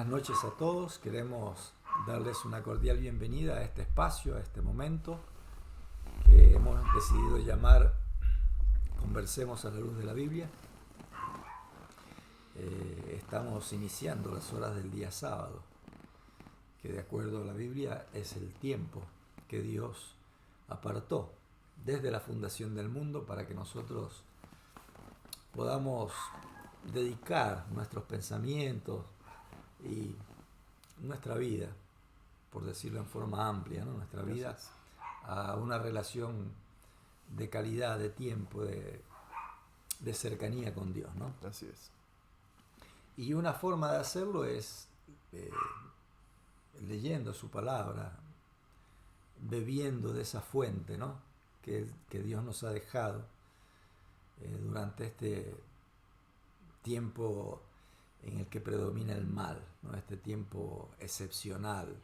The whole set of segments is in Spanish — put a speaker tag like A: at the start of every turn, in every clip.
A: Buenas noches a todos. Queremos darles una cordial bienvenida a este espacio, a este momento que hemos decidido llamar Conversemos a la luz de la Biblia. Estamos iniciando las horas del día sábado, que de acuerdo a la Biblia es el tiempo que Dios apartó desde la fundación del mundo para que nosotros podamos dedicar nuestros pensamientos y nuestra vida, por decirlo en forma amplia, ¿no? Nuestra vida a una relación de calidad, de tiempo, de cercanía con Dios, ¿no?
B: Así es.
A: Y una forma de hacerlo es leyendo su palabra, bebiendo de esa fuente, ¿no? que Dios nos ha dejado durante este tiempo en el que predomina el mal, ¿no? Este tiempo excepcional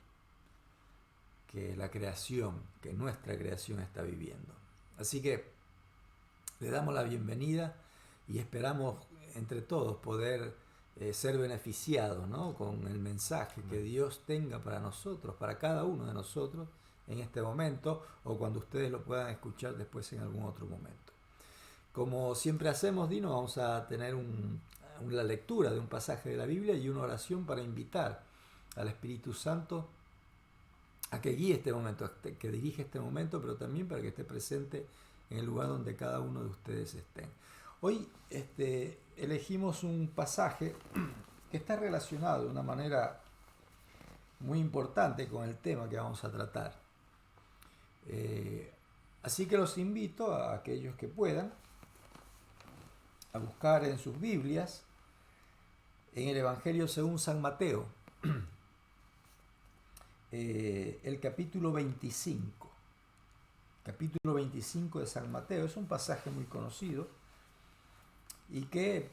A: que la creación, que nuestra creación está viviendo. Así que le damos la bienvenida y esperamos entre todos poder ser beneficiados, ¿no? Con el mensaje que Dios tenga para nosotros, para cada uno de nosotros en este momento o cuando ustedes lo puedan escuchar después en algún otro momento. Como siempre hacemos, Dino, vamos a tener la lectura de un pasaje de la Biblia y una oración para invitar al Espíritu Santo a que guíe este momento, que dirija este momento, pero también para que esté presente en el lugar donde cada uno de ustedes estén. Hoy elegimos un pasaje que está relacionado de una manera muy importante con el tema que vamos a tratar. Así que los invito a aquellos que puedan a buscar en sus Biblias, en el Evangelio según San Mateo, el capítulo 25. Capítulo 25 de San Mateo. Es un pasaje muy conocido y que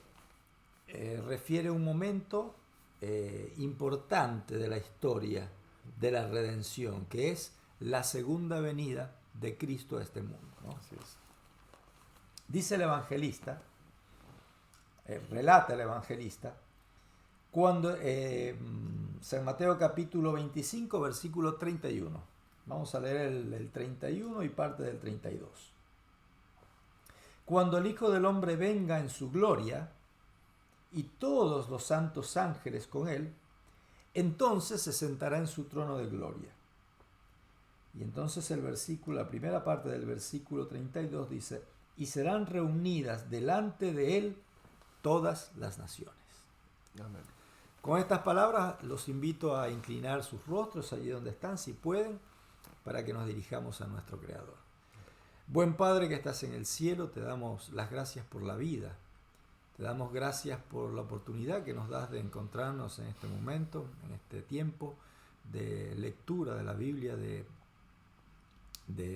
A: refiere un momento importante de la historia de la redención, que es la segunda venida de Cristo a este mundo, ¿no?
B: Así es.
A: Dice el evangelista, relata el evangelista, cuando San Mateo capítulo 25, versículo 31. Vamos a leer el 31 y parte del 32. Cuando el Hijo del Hombre venga en su gloria y todos los santos ángeles con él, entonces se sentará en su trono de gloria. Y entonces la primera parte del versículo 32 dice, y serán reunidas delante de él todas las naciones.
B: Amén.
A: Con estas palabras los invito a inclinar sus rostros allí donde están, si pueden, para que nos dirijamos a nuestro Creador. Buen Padre que estás en el cielo, te damos las gracias por la vida. Te damos gracias por la oportunidad que nos das de encontrarnos en este momento, en este tiempo de lectura de la Biblia, de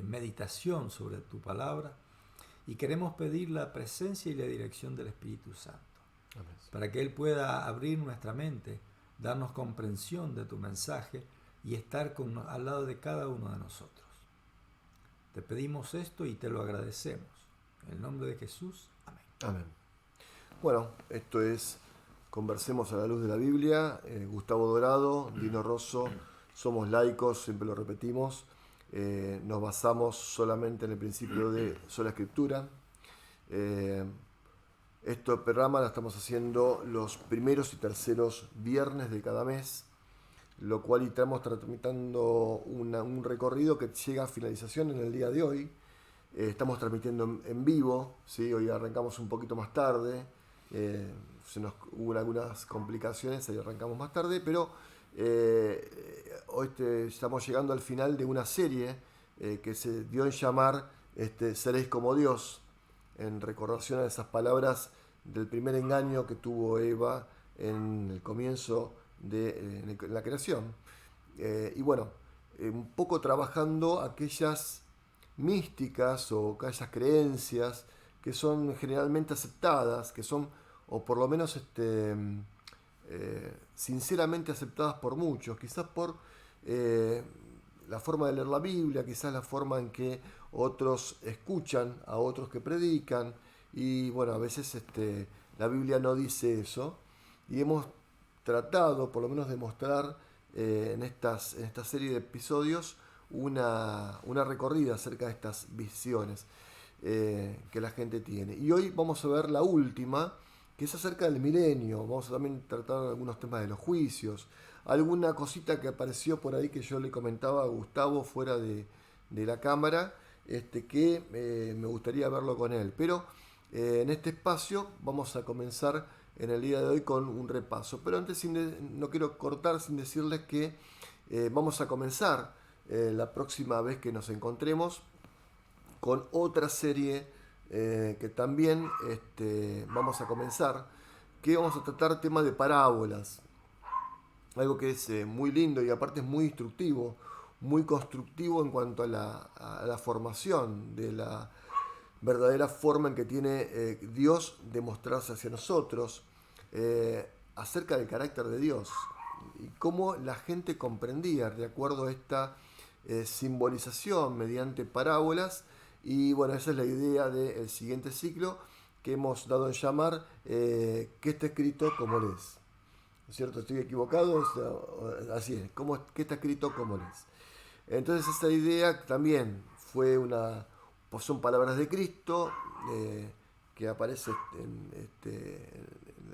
A: meditación sobre tu palabra. Y queremos pedir la presencia y la dirección del Espíritu Santo.
B: Amén.
A: Para que Él pueda abrir nuestra mente, darnos comprensión de tu mensaje y estar al lado de cada uno de nosotros. Te pedimos esto y te lo agradecemos. En el nombre de Jesús, amén.
B: Amén. Bueno, esto es Conversemos a la luz de la Biblia. Gustavo Dorado, Dino Rosso, somos laicos, siempre lo repetimos. Nos basamos solamente en el principio de sola escritura. Este programa lo estamos haciendo los primeros y terceros viernes de cada mes, lo cual estamos tramitando un recorrido que llega a finalización en el día de hoy. Estamos transmitiendo en vivo, ¿sí? Hoy arrancamos un poquito más tarde, hubo algunas complicaciones, ahí arrancamos más tarde, pero hoy estamos llegando al final de una serie que se dio en llamar Seréis como Dios, en recordación a esas palabras del primer engaño que tuvo Eva en el comienzo de la creación. Y bueno, un poco trabajando aquellas místicas o aquellas creencias que son generalmente aceptadas, que son, o por lo menos sinceramente aceptadas por muchos, quizás por la forma de leer la Biblia, quizás la forma en que otros escuchan a otros que predican, y bueno, a veces la Biblia no dice eso, y hemos tratado, por lo menos, de mostrar en esta serie de episodios una recorrida acerca de estas visiones que la gente tiene. Y hoy vamos a ver la última, que es acerca del milenio. Vamos a también tratar algunos temas de los juicios, alguna cosita que apareció por ahí que yo le comentaba a Gustavo fuera de la cámara, que me gustaría verlo con él. Pero en este espacio vamos a comenzar en el día de hoy con un repaso. Pero antes no quiero cortar sin decirles que vamos a comenzar la próxima vez que nos encontremos con otra serie que también vamos a comenzar, que vamos a tratar temas de parábolas. Algo que es muy lindo y aparte es muy instructivo, muy constructivo en cuanto a la formación de la verdadera forma en que tiene Dios de mostrarse hacia nosotros, acerca del carácter de Dios y cómo la gente comprendía de acuerdo a esta simbolización mediante parábolas. Y bueno, esa es la idea del siguiente ciclo que hemos dado en llamar ¿qué está escrito como lees? ¿No es cierto? ¿Estoy equivocado? Así es, ¿qué está escrito como lees? Entonces esa idea también fue pues son palabras de Cristo que aparece en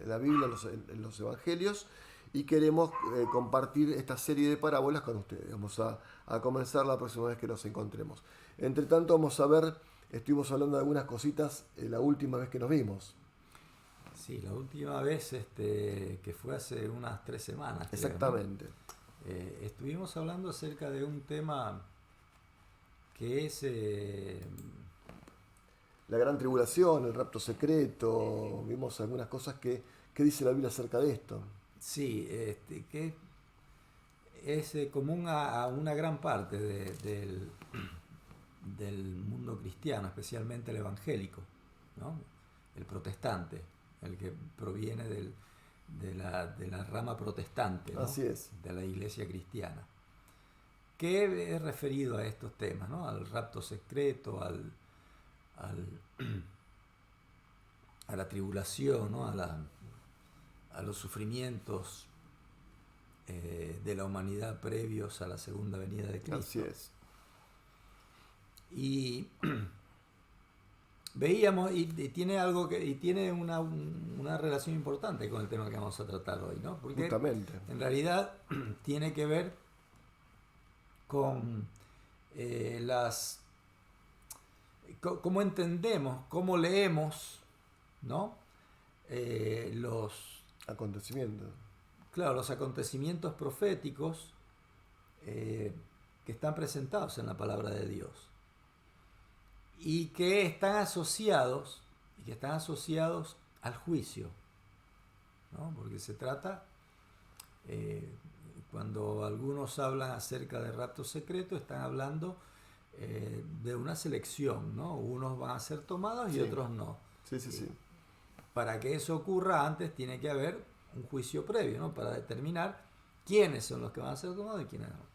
B: la Biblia, en los evangelios, y queremos compartir esta serie de parábolas con ustedes. Vamos a comenzar la próxima vez que nos encontremos. Entre tanto vamos a ver, estuvimos hablando de algunas cositas la última vez que nos vimos.
A: Sí, la última vez que fue hace unas 3 semanas.
B: Exactamente.
A: Creo, ¿no? Estuvimos hablando acerca de un tema que es...
B: la gran tribulación, el rapto secreto, vimos algunas cosas que dice la Biblia acerca de esto.
A: Sí, que es común a una gran parte del mundo cristiano, especialmente el evangélico, ¿no? El protestante, el que proviene de la rama protestante, ¿no?
B: Así es.
A: De la iglesia cristiana, que es referido a estos temas, ¿no? Al rapto secreto, a la tribulación, ¿no? A los sufrimientos de la humanidad previos a la segunda venida de Cristo.
B: Así es.
A: Y veíamos, y tiene algo y tiene una relación importante con el tema que vamos a tratar hoy, ¿no? Porque
B: justamente,
A: en realidad tiene que ver con cómo entendemos, cómo leemos, ¿no? Los
B: acontecimientos.
A: Claro, los acontecimientos proféticos que están presentados en la palabra de Dios y que están asociados al juicio, ¿no? Porque se trata, cuando algunos hablan acerca de rapto secreto, están hablando de una selección, ¿no? Unos van a ser tomados y
B: sí.
A: otros no.
B: Sí.
A: Para que eso ocurra antes tiene que haber un juicio previo, ¿no? Para determinar quiénes son los que van a ser tomados y quiénes no.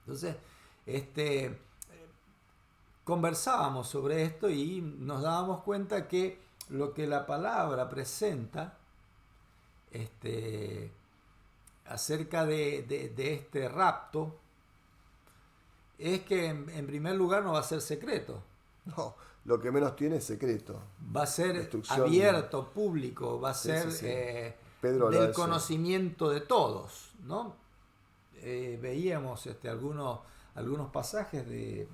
A: Entonces, conversábamos sobre esto y nos dábamos cuenta que lo que la palabra presenta acerca de este rapto es que en primer lugar no va a ser secreto.
B: No, lo que menos tiene es secreto.
A: Va a ser abierto, público, va a ser
B: sí. Pedro
A: del conocimiento de todos, ¿no? Veíamos algunos pasajes de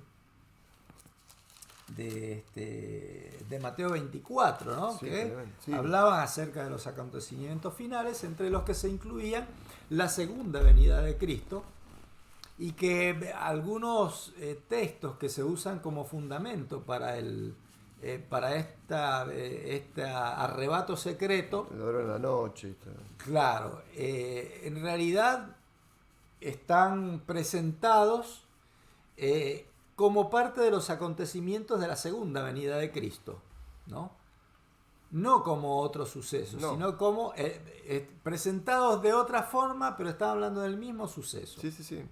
A: Mateo 24, ¿no?
B: Sí,
A: que hablaban acerca de los acontecimientos finales, entre los que se incluían la segunda venida de Cristo, y que algunos textos que se usan como fundamento para este arrebato secreto,
B: la hora de la noche.
A: claro, en realidad están presentados como parte de los acontecimientos de la segunda venida de Cristo, ¿no? No como otros sucesos,
B: no.
A: sino como presentados de otra forma, pero están hablando del mismo suceso.
B: Sí.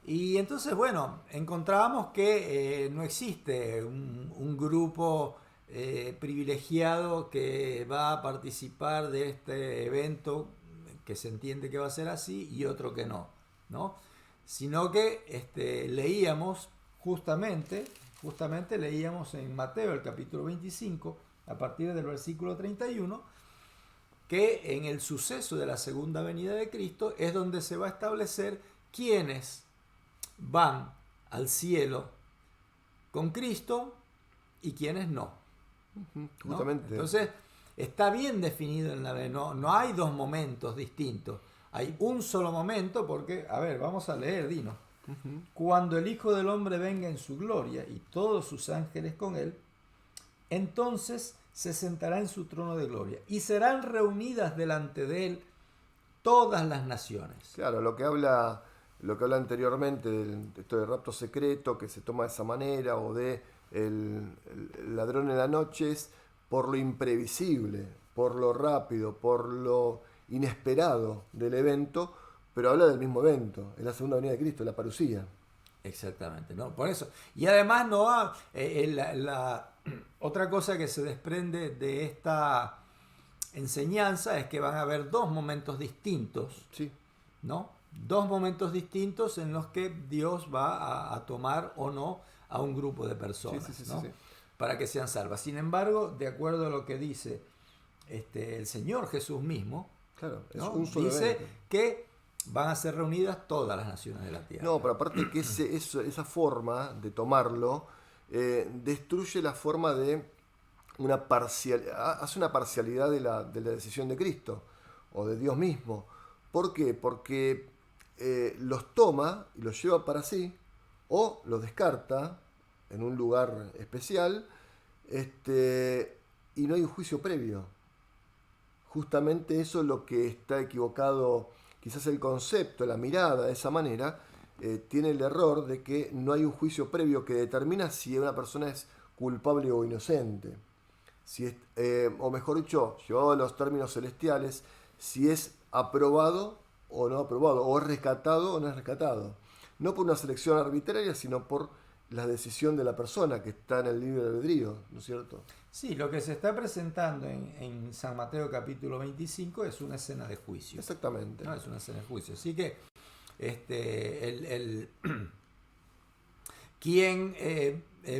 A: Y entonces, bueno, encontrábamos que no existe un grupo privilegiado que va a participar de este evento que se entiende que va a ser así y otro que no, ¿no? Sino que leíamos justamente leíamos en Mateo el capítulo 25 a partir del versículo 31 que en el suceso de la segunda venida de Cristo es donde se va a establecer quiénes van al cielo con Cristo y quiénes no.
B: Justamente.
A: ¿No? Entonces, está bien definido en la ley, no hay dos momentos distintos, hay un solo momento porque, a ver, vamos a leer, Dino. Cuando el Hijo del Hombre venga en su gloria y todos sus ángeles con él, entonces se sentará en su trono de gloria y serán reunidas delante de él todas las naciones.
B: Claro, lo que habla anteriormente de esto de rapto secreto que se toma de esa manera, o de el ladrón en la noche, es por lo imprevisible, por lo rápido, por lo inesperado del evento, pero habla del mismo evento, es la segunda venida de Cristo, la parusía.
A: Exactamente, ¿no? Por eso. Y además no ha, otra cosa que se desprende de esta enseñanza es que van a haber dos momentos distintos,
B: Sí.
A: ¿no? Dos momentos distintos en los que Dios va a tomar o no a un grupo de personas,
B: Sí.
A: ¿no? Para que sean salvas. Sin embargo, de acuerdo a lo que dice el Señor Jesús mismo,
B: Claro, es
A: ¿no?
B: un solo
A: Dice
B: evento.
A: que van a ser reunidas todas las naciones de la tierra.
B: No, pero aparte que esa forma de tomarlo destruye la forma de hace una parcialidad de la decisión de Cristo o de Dios mismo. ¿Por qué? Porque los toma y los lleva para sí, o los descarta en un lugar especial, y no hay un juicio previo. Justamente eso es lo que está equivocado, quizás el concepto, la mirada de esa manera, tiene el error de que no hay un juicio previo que determina si una persona es culpable o inocente. Si es, o mejor dicho, llevado a los términos celestiales, si es aprobado o no aprobado, o es rescatado o no es rescatado. No por una selección arbitraria, sino por la decisión de la persona que está en el libre albedrío, ¿no es cierto?
A: Sí, lo que se está presentando en San Mateo capítulo 25 es una escena de juicio.
B: Exactamente.
A: No, es una escena de juicio. Así que quien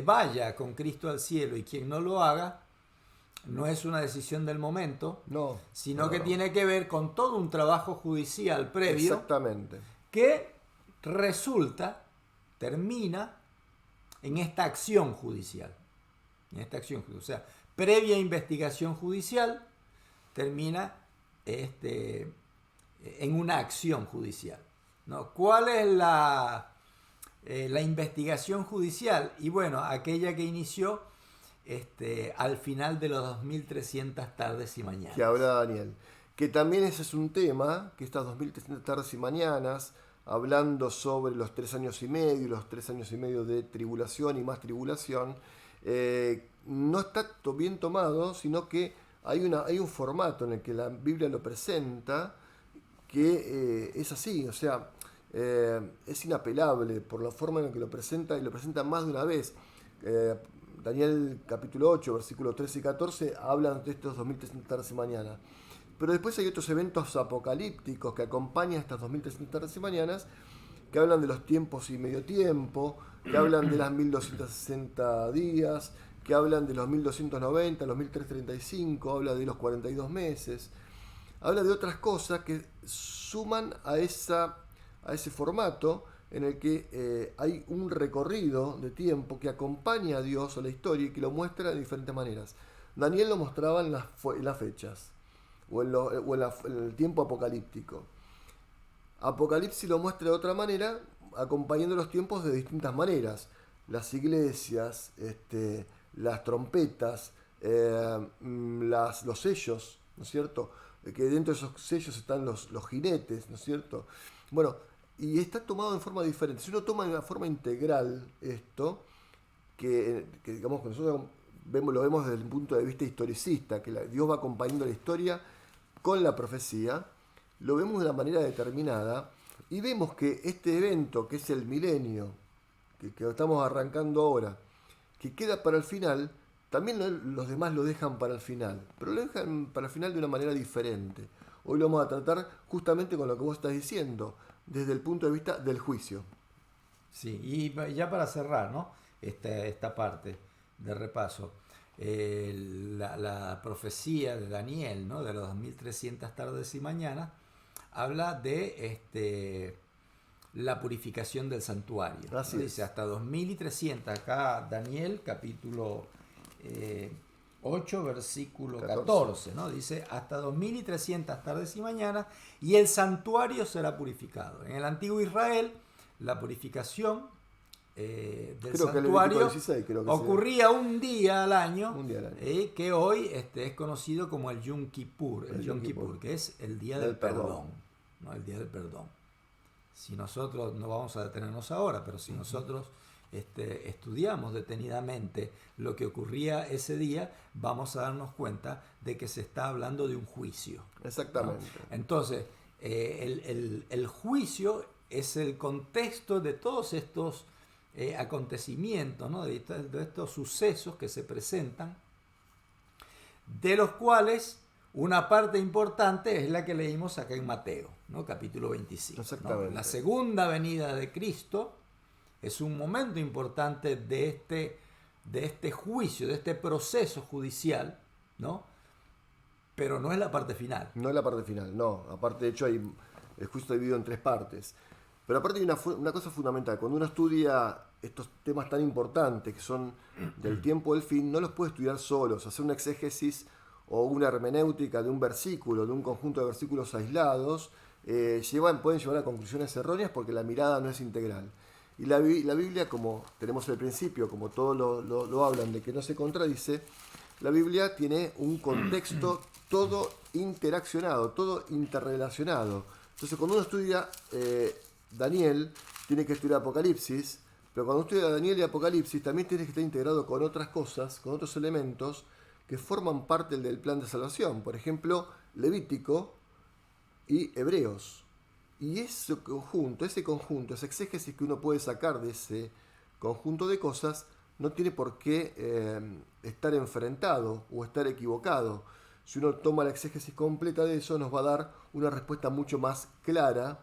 A: vaya con Cristo al cielo y quien no lo haga, no es una decisión del momento,
B: No,
A: sino que tiene que ver con todo un trabajo judicial previo.
B: Exactamente.
A: Que termina en esta acción judicial. O sea, previa investigación judicial, termina en una acción judicial, ¿no? ¿Cuál es la investigación judicial? Y bueno, aquella que inició al final de los 2300 tardes y mañanas.
B: Que habla Daniel. Que también ese es un tema, que estas 2300 tardes y mañanas, hablando sobre los 3 años y medio, los 3 años y medio de tribulación y más tribulación, no está bien tomado, sino que hay un formato en el que la Biblia lo presenta que es así, o sea, es inapelable por la forma en la que lo presenta, y lo presenta más de una vez. Daniel capítulo 8, versículos 13 y 14 hablan de estos 2300 tardes y mañanas. Pero después hay otros eventos apocalípticos que acompañan estas 2300 tardes y mañanas, que hablan de los tiempos y medio tiempo, que hablan de las 1260 días, que hablan de los 1290, los 1335, habla de los 42 meses, habla de otras cosas que suman a ese formato en el que hay un recorrido de tiempo que acompaña a Dios o la historia y que lo muestra de diferentes maneras. Daniel lo mostraba en las fechas o en el tiempo apocalíptico. Apocalipsis lo muestra de otra manera, acompañando los tiempos de distintas maneras. Las iglesias, las trompetas, los sellos, ¿no es cierto? Que dentro de esos sellos están los jinetes, ¿no es cierto? Bueno, y está tomado en forma diferente. Si uno toma de una forma integral esto, que digamos que nosotros lo vemos desde el punto de vista historicista, que Dios va acompañando la historia con la profecía, lo vemos de una manera determinada y vemos que este evento, que es el milenio, que estamos arrancando ahora, que queda para el final, también los demás lo dejan para el final, pero lo dejan para el final de una manera diferente. Hoy lo vamos a tratar justamente con lo que vos estás diciendo, desde el punto de vista del juicio.
A: Sí, y ya para cerrar, ¿no? Esta parte de repaso, la profecía de Daniel, ¿no? De los 2300 tardes y mañanas, habla de la purificación del santuario, ¿no?
B: Así
A: Dice
B: es.
A: hasta 2300, acá Daniel capítulo 8 versículo 14, ¿no? Dice hasta 2300 tardes y mañanas y el santuario será purificado. En el antiguo Israel la purificación del
B: Creo que el Levítico
A: santuario
B: 16,
A: ocurría un día al año,
B: un día al año.
A: Que hoy es conocido como el Yom Kippur,
B: El Yom Kippur,
A: que es el día del perdón, ¿no? El día del perdón. Si nosotros, no vamos a detenernos ahora, pero si nosotros estudiamos detenidamente lo que ocurría ese día, vamos a darnos cuenta de que se está hablando de un juicio, ¿no?
B: Exactamente.
A: Entonces, el juicio es el contexto de todos estos acontecimientos, ¿no? de estos sucesos que se presentan, de los cuales una parte importante es la que leímos acá en Mateo, ¿no? Capítulo 25.
B: Exactamente.
A: ¿No? La segunda venida de Cristo es un momento importante de este juicio, de este proceso judicial, ¿no? Pero no es la parte final.
B: No es la parte final, no. Aparte, de hecho, el juicio está dividido en 3 partes. Pero aparte hay una cosa fundamental. Cuando uno estudia estos temas tan importantes que son del tiempo del fin, no los puede estudiar solos. Hacer una exégesis o una hermenéutica de un versículo, de un conjunto de versículos aislados, pueden llevar a conclusiones erróneas porque la mirada no es integral. Y la Biblia, como tenemos el principio, como todos lo hablan, de que no se contradice, la Biblia tiene un contexto todo interaccionado, todo interrelacionado. Entonces, cuando uno estudia Daniel, tiene que estudiar Apocalipsis, pero cuando uno estudia Daniel y Apocalipsis, también tiene que estar integrado con otras cosas, con otros elementos que forman parte del plan de salvación. Por ejemplo, Levítico y Hebreos. Y ese conjunto, esa exégesis que uno puede sacar de ese conjunto de cosas, no tiene por qué estar enfrentado o estar equivocado. Si uno toma la exégesis completa de eso, nos va a dar una respuesta mucho más clara,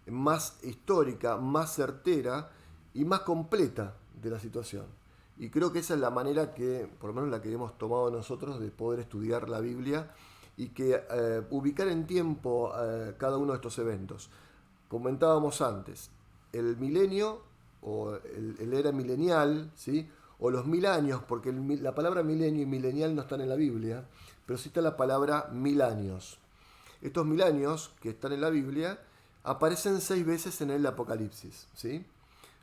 B: más histórica, más certera y más completa de la situación. Y creo que esa es la manera que, por lo menos la que hemos tomado nosotros, de poder estudiar la Biblia y que ubicar en tiempo cada uno de estos eventos. Comentábamos antes, el milenio o el era milenial, ¿sí? O los 1000 años, porque la palabra milenio y milenial no están en la Biblia, pero sí está la palabra 1000 años. Estos 1000 años que están en la Biblia aparecen 6 veces en el Apocalipsis, ¿sí?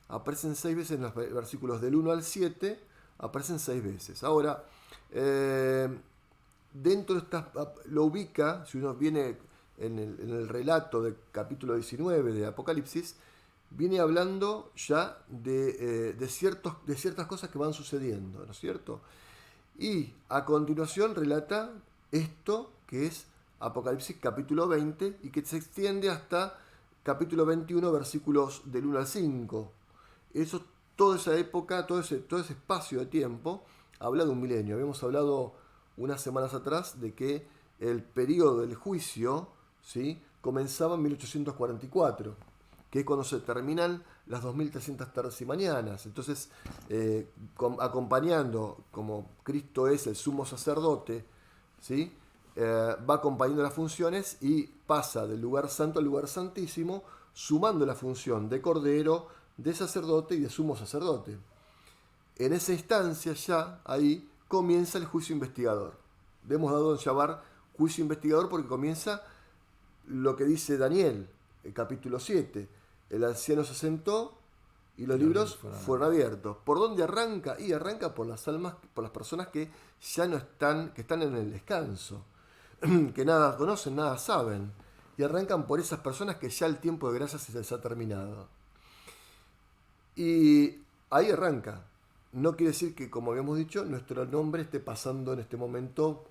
B: Aparecen 6 veces en los versículos del 1 al 7, aparecen 6 veces. Ahora, dentro de estas, lo ubica, si uno viene en el relato del capítulo 19 de Apocalipsis, viene hablando ya de ciertas cosas que van sucediendo, ¿no es cierto? Y a continuación relata esto que es Apocalipsis capítulo 20 y que se extiende hasta capítulo 21, versículos del 1 al 5. Eso, toda esa época, todo ese espacio de tiempo, habla de un milenio. Habíamos hablado unas semanas atrás de que el periodo del juicio, ¿sí?, comenzaba en 1844, que es cuando se terminan las 2300 tardes y mañanas. Entonces, acompañando, como Cristo es el sumo sacerdote, ¿sí?, va acompañando las funciones y pasa del lugar santo al lugar santísimo, sumando la función de cordero, de sacerdote y de sumo sacerdote. En esa instancia ya, ahí, comienza el juicio investigador. Le hemos dado en llamar juicio investigador porque comienza lo que dice Daniel, el capítulo 7. El anciano se sentó y los libros fueron abiertos. ¿Por dónde arranca? Y arranca por las almas, por las personas que ya no están, que están en el descanso, que nada conocen, nada saben. Y arrancan por esas personas que ya el tiempo de gracia se les ha terminado. Y ahí arranca. No quiere decir que, como habíamos dicho, nuestro nombre esté pasando en este momento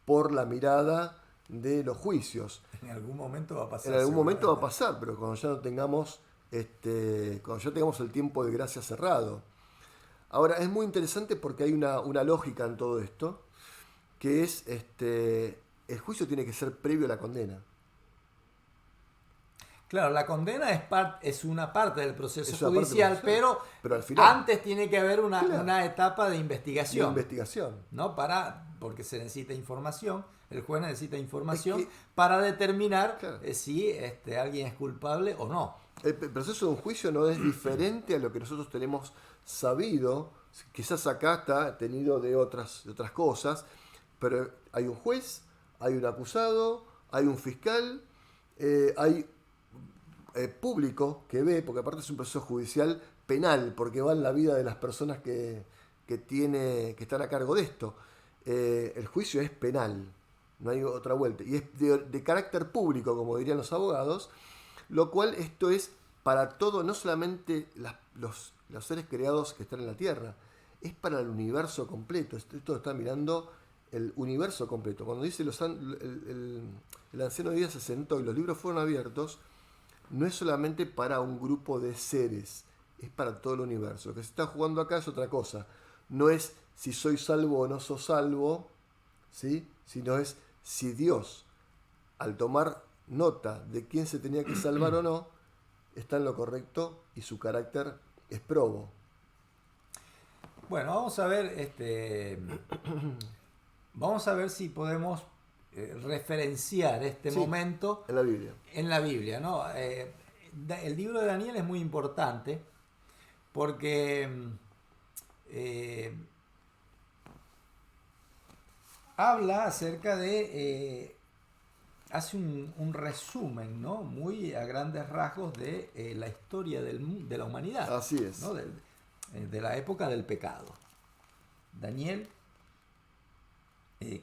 B: por la mirada de los juicios.
A: En algún momento va a pasar.
B: En algún momento va a pasar, pero cuando ya no tengamos, cuando ya tengamos el tiempo de gracia cerrado. Ahora, es muy interesante porque hay una lógica en todo esto, que es, el juicio tiene que ser previo a la condena.
A: Claro, la condena es una parte del proceso
B: Es una parte
A: judicial,
B: procesal.
A: pero
B: Pero al final,
A: antes tiene que haber
B: claro,
A: una etapa de
B: de
A: investigación,
B: investigación.
A: ¿no? Porque se necesita información, el juez necesita
B: Es
A: información
B: que,
A: para determinar
B: claro,
A: si alguien es culpable o no.
B: el proceso de un juicio no es diferente a lo que nosotros tenemos sabido, quizás acá está tenido de otras cosas, pero hay un juez, hay un acusado, hay un fiscal, hay público que ve, porque aparte es un proceso judicial penal, porque va en la vida de las personas que están a cargo de esto. El juicio es penal, no hay otra vuelta, y es de carácter público, como dirían los abogados, lo cual esto es para todo, no solamente los seres creados que están en la Tierra, es para el universo completo. Esto está mirando el universo completo. Cuando dice el anciano de día se sentó y los libros fueron abiertos, no es solamente para un grupo de seres, es para todo el universo. Lo que se está jugando acá es otra cosa. No es si soy salvo o no soy salvo, ¿sí? Sino es si Dios, al tomar nota de quién se tenía que salvar o no, está en lo correcto y su carácter es probo.
A: Bueno, vamos a ver si podemos referenciar este
B: Sí,
A: momento
B: en la Biblia.
A: en la Biblia, ¿no? El libro de Daniel es muy importante porque habla acerca hace un resumen, ¿no? Muy a grandes rasgos de la historia de la humanidad,
B: Así es.
A: ¿no? De la época del pecado. Daniel,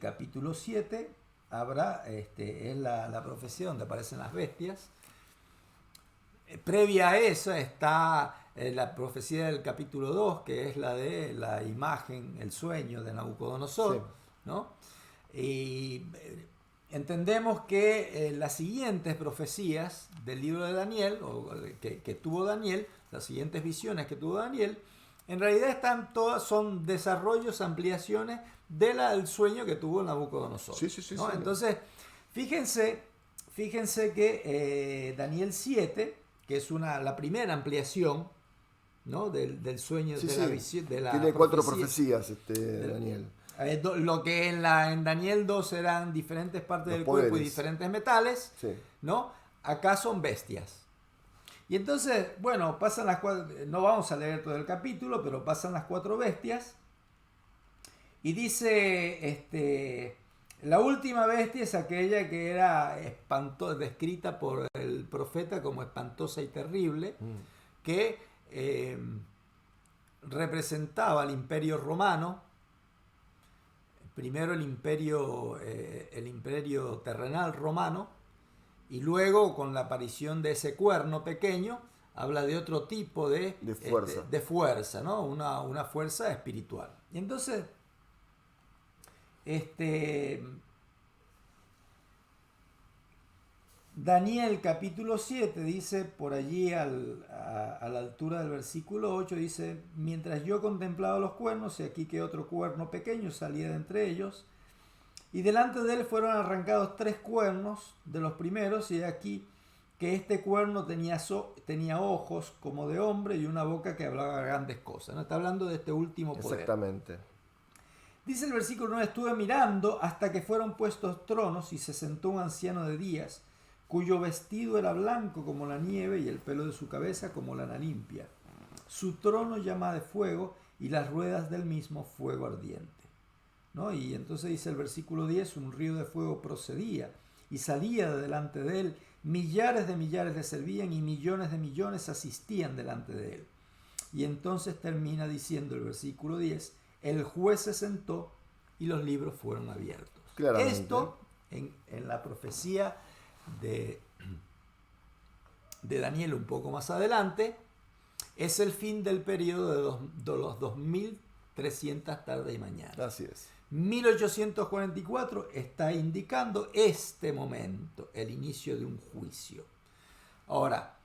A: capítulo 7, es la profecía donde aparecen las bestias. Previa a eso está la profecía del capítulo 2, que es la de la imagen, el sueño de Nabucodonosor,
B: Sí.
A: ¿no? Y entendemos que las siguientes profecías del libro de Daniel, o que tuvo Daniel, las siguientes visiones que tuvo Daniel, en realidad son desarrollos, ampliaciones del sueño que tuvo Nabucodonosor.
B: Sí, sí, sí,
A: ¿no?
B: sí.
A: Entonces, fíjense que Daniel 7, que es la primera ampliación, ¿no? del sueño,
B: Sí,
A: de
B: sí.
A: la visión, de la
B: Tiene
A: profecía,
B: 4 profecías, Daniel.
A: lo que en Daniel 2 eran diferentes partes
B: Los
A: del cuerpo y
B: poderes.
A: diferentes metales,
B: Sí.
A: ¿no? Acá son bestias. Y entonces, bueno, pasan las cuatro, no vamos a leer todo el capítulo, pero pasan las 4 bestias. Y dice, la última bestia es aquella que era descrita por el profeta como espantosa y terrible, que representaba al imperio romano. Primero el imperio terrenal romano, y luego con la aparición de ese cuerno pequeño habla de otro tipo de
B: fuerza.
A: De fuerza, ¿no? Una fuerza espiritual. Y entonces Daniel capítulo 7 dice por allí a la altura del versículo 8, dice: mientras yo contemplaba los cuernos, y aquí que otro cuerno pequeño salía de entre ellos, y delante de él fueron arrancados 3 cuernos de los primeros, y aquí que este cuerno tenía ojos como de hombre y una boca que hablaba grandes cosas. ¿No? Está hablando de este último poder.
B: Exactamente.
A: Dice el versículo 9: estuve mirando hasta que fueron puestos tronos y se sentó un anciano de días, cuyo vestido era blanco como la nieve y el pelo de su cabeza como lana limpia. Su trono llama de fuego y las ruedas del mismo fuego ardiente. ¿No? Y entonces dice el versículo 10: un río de fuego procedía y salía de delante de él, millares le servían y millones de millones asistían delante de él. Y entonces termina diciendo el versículo 10: el juez se sentó y los libros fueron abiertos.
B: Claramente.
A: Esto en la profecía de Daniel un poco más adelante es el fin del periodo de los 2300 tarde y mañana.
B: Así es.
A: 1844 está indicando este momento, el inicio de un juicio. Ahora,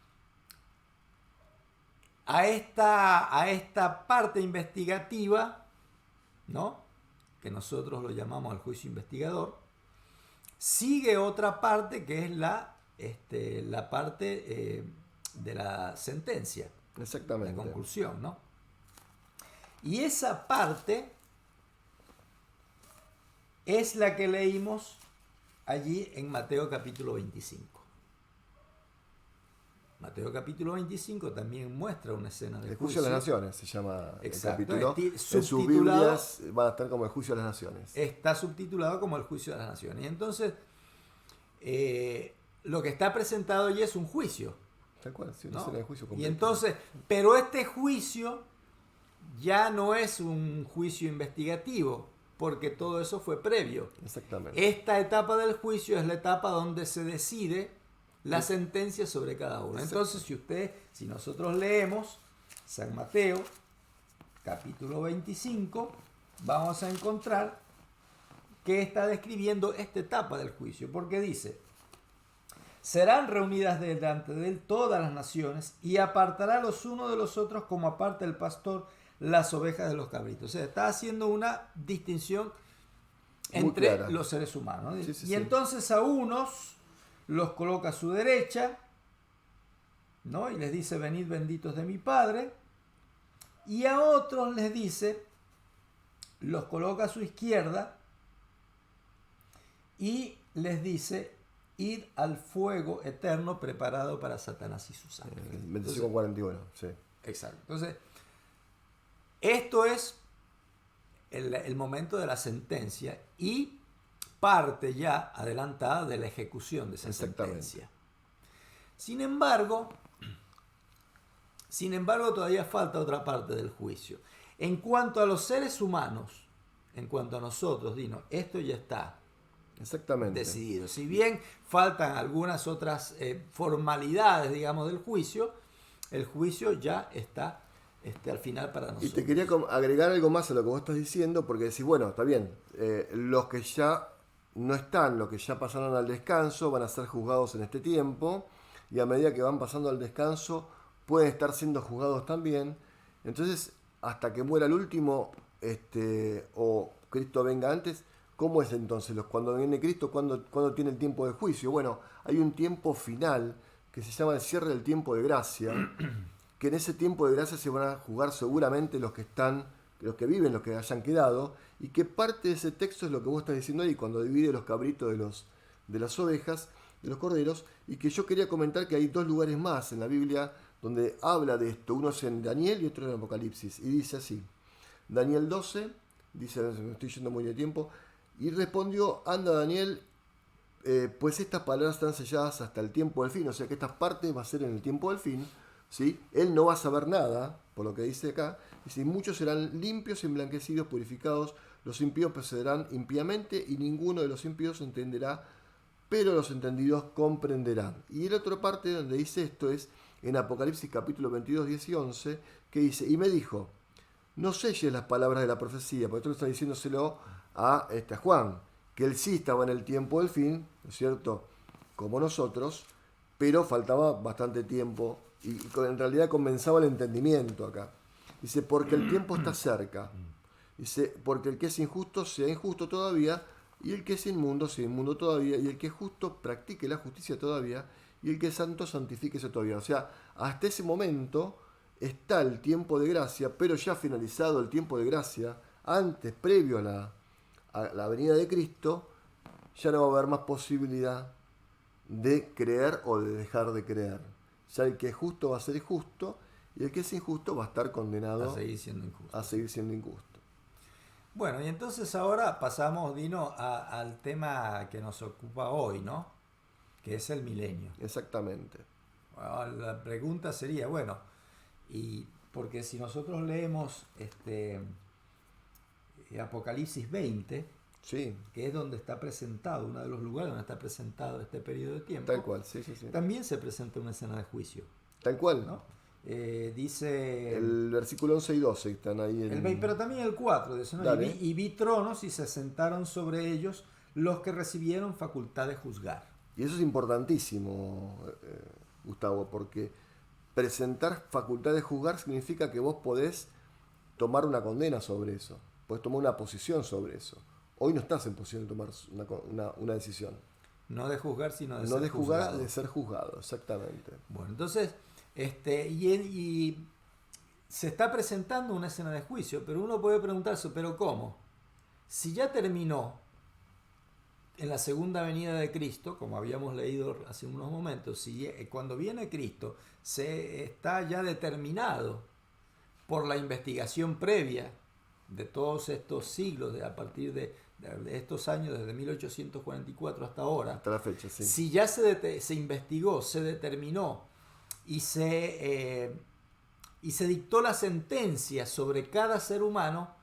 A: a esta parte investigativa, ¿no?, que nosotros lo llamamos el juicio investigador, sigue otra parte que es la parte de la sentencia,
B: Exactamente.
A: la conclusión, ¿no? Y esa parte es la que leímos allí en Mateo capítulo 25. Mateo capítulo 25 también muestra una escena de
B: El juicio de las naciones se llama.
A: Exacto.
B: El capítulo. En sus
A: Subtitulado,
B: Biblias va a estar como el juicio de las naciones.
A: está subtitulado como el juicio de las naciones. Y entonces, lo que está presentado allí es un juicio,
B: Tal cual, sí, una
A: ¿no?
B: escena de juicio
A: Y
B: completo.
A: entonces, pero este juicio ya no es un juicio investigativo, porque todo eso fue previo.
B: Exactamente.
A: Esta etapa del juicio es la etapa donde se decide la sentencia sobre cada uno. Entonces, si nosotros leemos San Mateo, capítulo 25, vamos a encontrar que está describiendo esta etapa del juicio, porque dice: serán reunidas delante de él todas las naciones y apartará los unos de los otros como aparta el pastor las ovejas de los cabritos. O sea, está haciendo una distinción entre los seres humanos, ¿no?
B: Sí,
A: y entonces a unos los coloca a su derecha, ¿no?, y les dice: venid benditos de mi Padre. Y a otros les dice, los coloca a su izquierda y les dice: id al fuego eterno preparado para Satanás y sus ángeles.
B: 25:41, sí.
A: Exacto. Entonces, esto es el momento de la sentencia y parte ya adelantada de la ejecución de esa sentencia. Sin embargo, todavía falta otra parte del juicio. En cuanto a los seres humanos, en cuanto a nosotros, Dino, esto ya está decidido. Si bien faltan algunas otras formalidades, digamos, del juicio, el juicio ya está al final para nosotros.
B: Y te quería agregar algo más a lo que vos estás diciendo, porque decís, bueno, está bien, los que ya no están, los que ya pasaron al descanso, van a ser juzgados en este tiempo, y a medida que van pasando al descanso, pueden estar siendo juzgados también. Entonces, hasta que muera el último, o Cristo venga antes, ¿cómo es entonces? Cuando viene Cristo, ¿cuándo tiene el tiempo de juicio? Bueno, hay un tiempo final que se llama el cierre del tiempo de gracia, que en ese tiempo de gracia se van a juzgar seguramente los que viven, los que hayan quedado, y que parte de ese texto es lo que vos estás diciendo ahí, cuando divide los cabritos de las ovejas, de los corderos, y que yo quería comentar que hay dos lugares más en la Biblia donde habla de esto. Uno es en Daniel y otro en Apocalipsis, y dice así: Daniel 12, dice, me estoy yendo muy de tiempo, y respondió: anda Daniel, pues estas palabras están selladas hasta el tiempo del fin, o sea que estas partes va a ser en el tiempo del fin, ¿sí? Él no va a saber nada, por lo que dice acá, dice: muchos serán limpios, emblanquecidos, purificados, los impíos procederán impíamente, y ninguno de los impíos entenderá, pero los entendidos comprenderán. Y la otra parte donde dice esto es en Apocalipsis capítulo 22, 10 y 11, que dice: y me dijo, no selles las palabras de la profecía, porque esto está diciéndoselo a Juan, que él sí estaba en el tiempo del fin, ¿no es cierto?, como nosotros, pero faltaba bastante tiempo, y en realidad comenzaba el entendimiento acá. Dice: porque el tiempo está cerca. Dice: porque el que es injusto sea injusto todavía, y el que es inmundo sea inmundo todavía, y el que es justo practique la justicia todavía, y el que es santo santifíquese todavía. O sea, hasta ese momento está el tiempo de gracia, pero ya finalizado el tiempo de gracia, antes, previo a la venida de Cristo, ya no va a haber más posibilidad de creer o de dejar de creer. Ya el que es justo va a ser justo, y el que es injusto va a estar condenado
A: a seguir siendo injusto. Bueno, y entonces ahora pasamos, Dino, al tema que nos ocupa hoy, ¿no?, que es el milenio.
B: Exactamente.
A: La pregunta sería, bueno, y porque si nosotros leemos Apocalipsis 20,
B: sí,
A: que es donde está presentado, uno de los lugares donde está presentado este periodo de tiempo,
B: tal cual, sí.
A: También se presenta una escena de juicio.
B: Tal cual,
A: ¿no? Dice...
B: El versículo 11 y 12 están ahí.
A: Pero también el 4, dice, ¿no? Y vi tronos y se sentaron sobre ellos los que recibieron facultad de juzgar.
B: Y eso es importantísimo, Gustavo, porque presentar facultad de juzgar significa que vos podés tomar una condena sobre eso, podés tomar una posición sobre eso. Hoy no estás en posición de tomar una decisión.
A: No de juzgar, sino de
B: no
A: ser
B: de juzgar,
A: juzgado.
B: de ser juzgado, exactamente.
A: Bueno, entonces, y se está presentando una escena de juicio, pero uno puede preguntarse, ¿pero cómo? Si ya terminó en la segunda venida de Cristo, como habíamos leído hace unos momentos, si cuando viene Cristo se está ya determinado por la investigación previa de todos estos siglos, a partir de estos años, desde 1844 hasta ahora,
B: Hasta la fecha, sí.
A: si ya se investigó, se determinó y se dictó la sentencia sobre cada ser humano,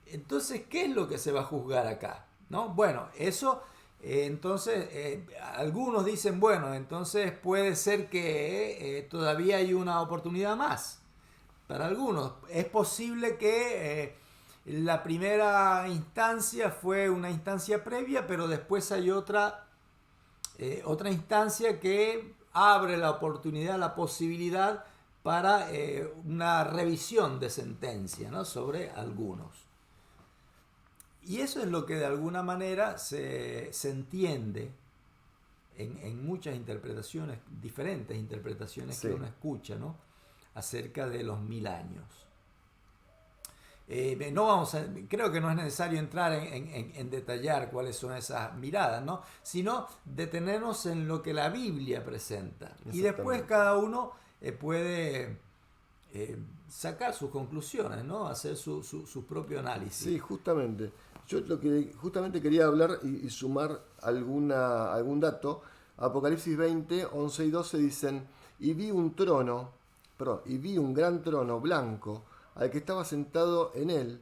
A: entonces, ¿qué es lo que se va a juzgar acá? ¿No? Bueno, eso, entonces, algunos dicen, bueno, entonces puede ser que todavía hay una oportunidad más. Para algunos, es posible que la primera instancia fue una instancia previa, pero después hay otra instancia que abre la oportunidad, la posibilidad para una revisión de sentencia, ¿no?, sobre algunos. Y eso es lo que de alguna manera se entiende en muchas interpretaciones, diferentes interpretaciones
B: Sí.
A: que uno escucha, ¿no?, acerca de los 1000 años. Creo que no es necesario entrar en detallar cuáles son esas miradas, ¿no?, sino detenernos en lo que la Biblia presenta. Y después cada uno puede sacar sus conclusiones, ¿no?, hacer su propio análisis.
B: Sí, justamente. Yo lo que justamente quería hablar y sumar algún dato. Apocalipsis 20, 11 y 12 dicen: y vi un gran trono blanco, al que estaba sentado en él,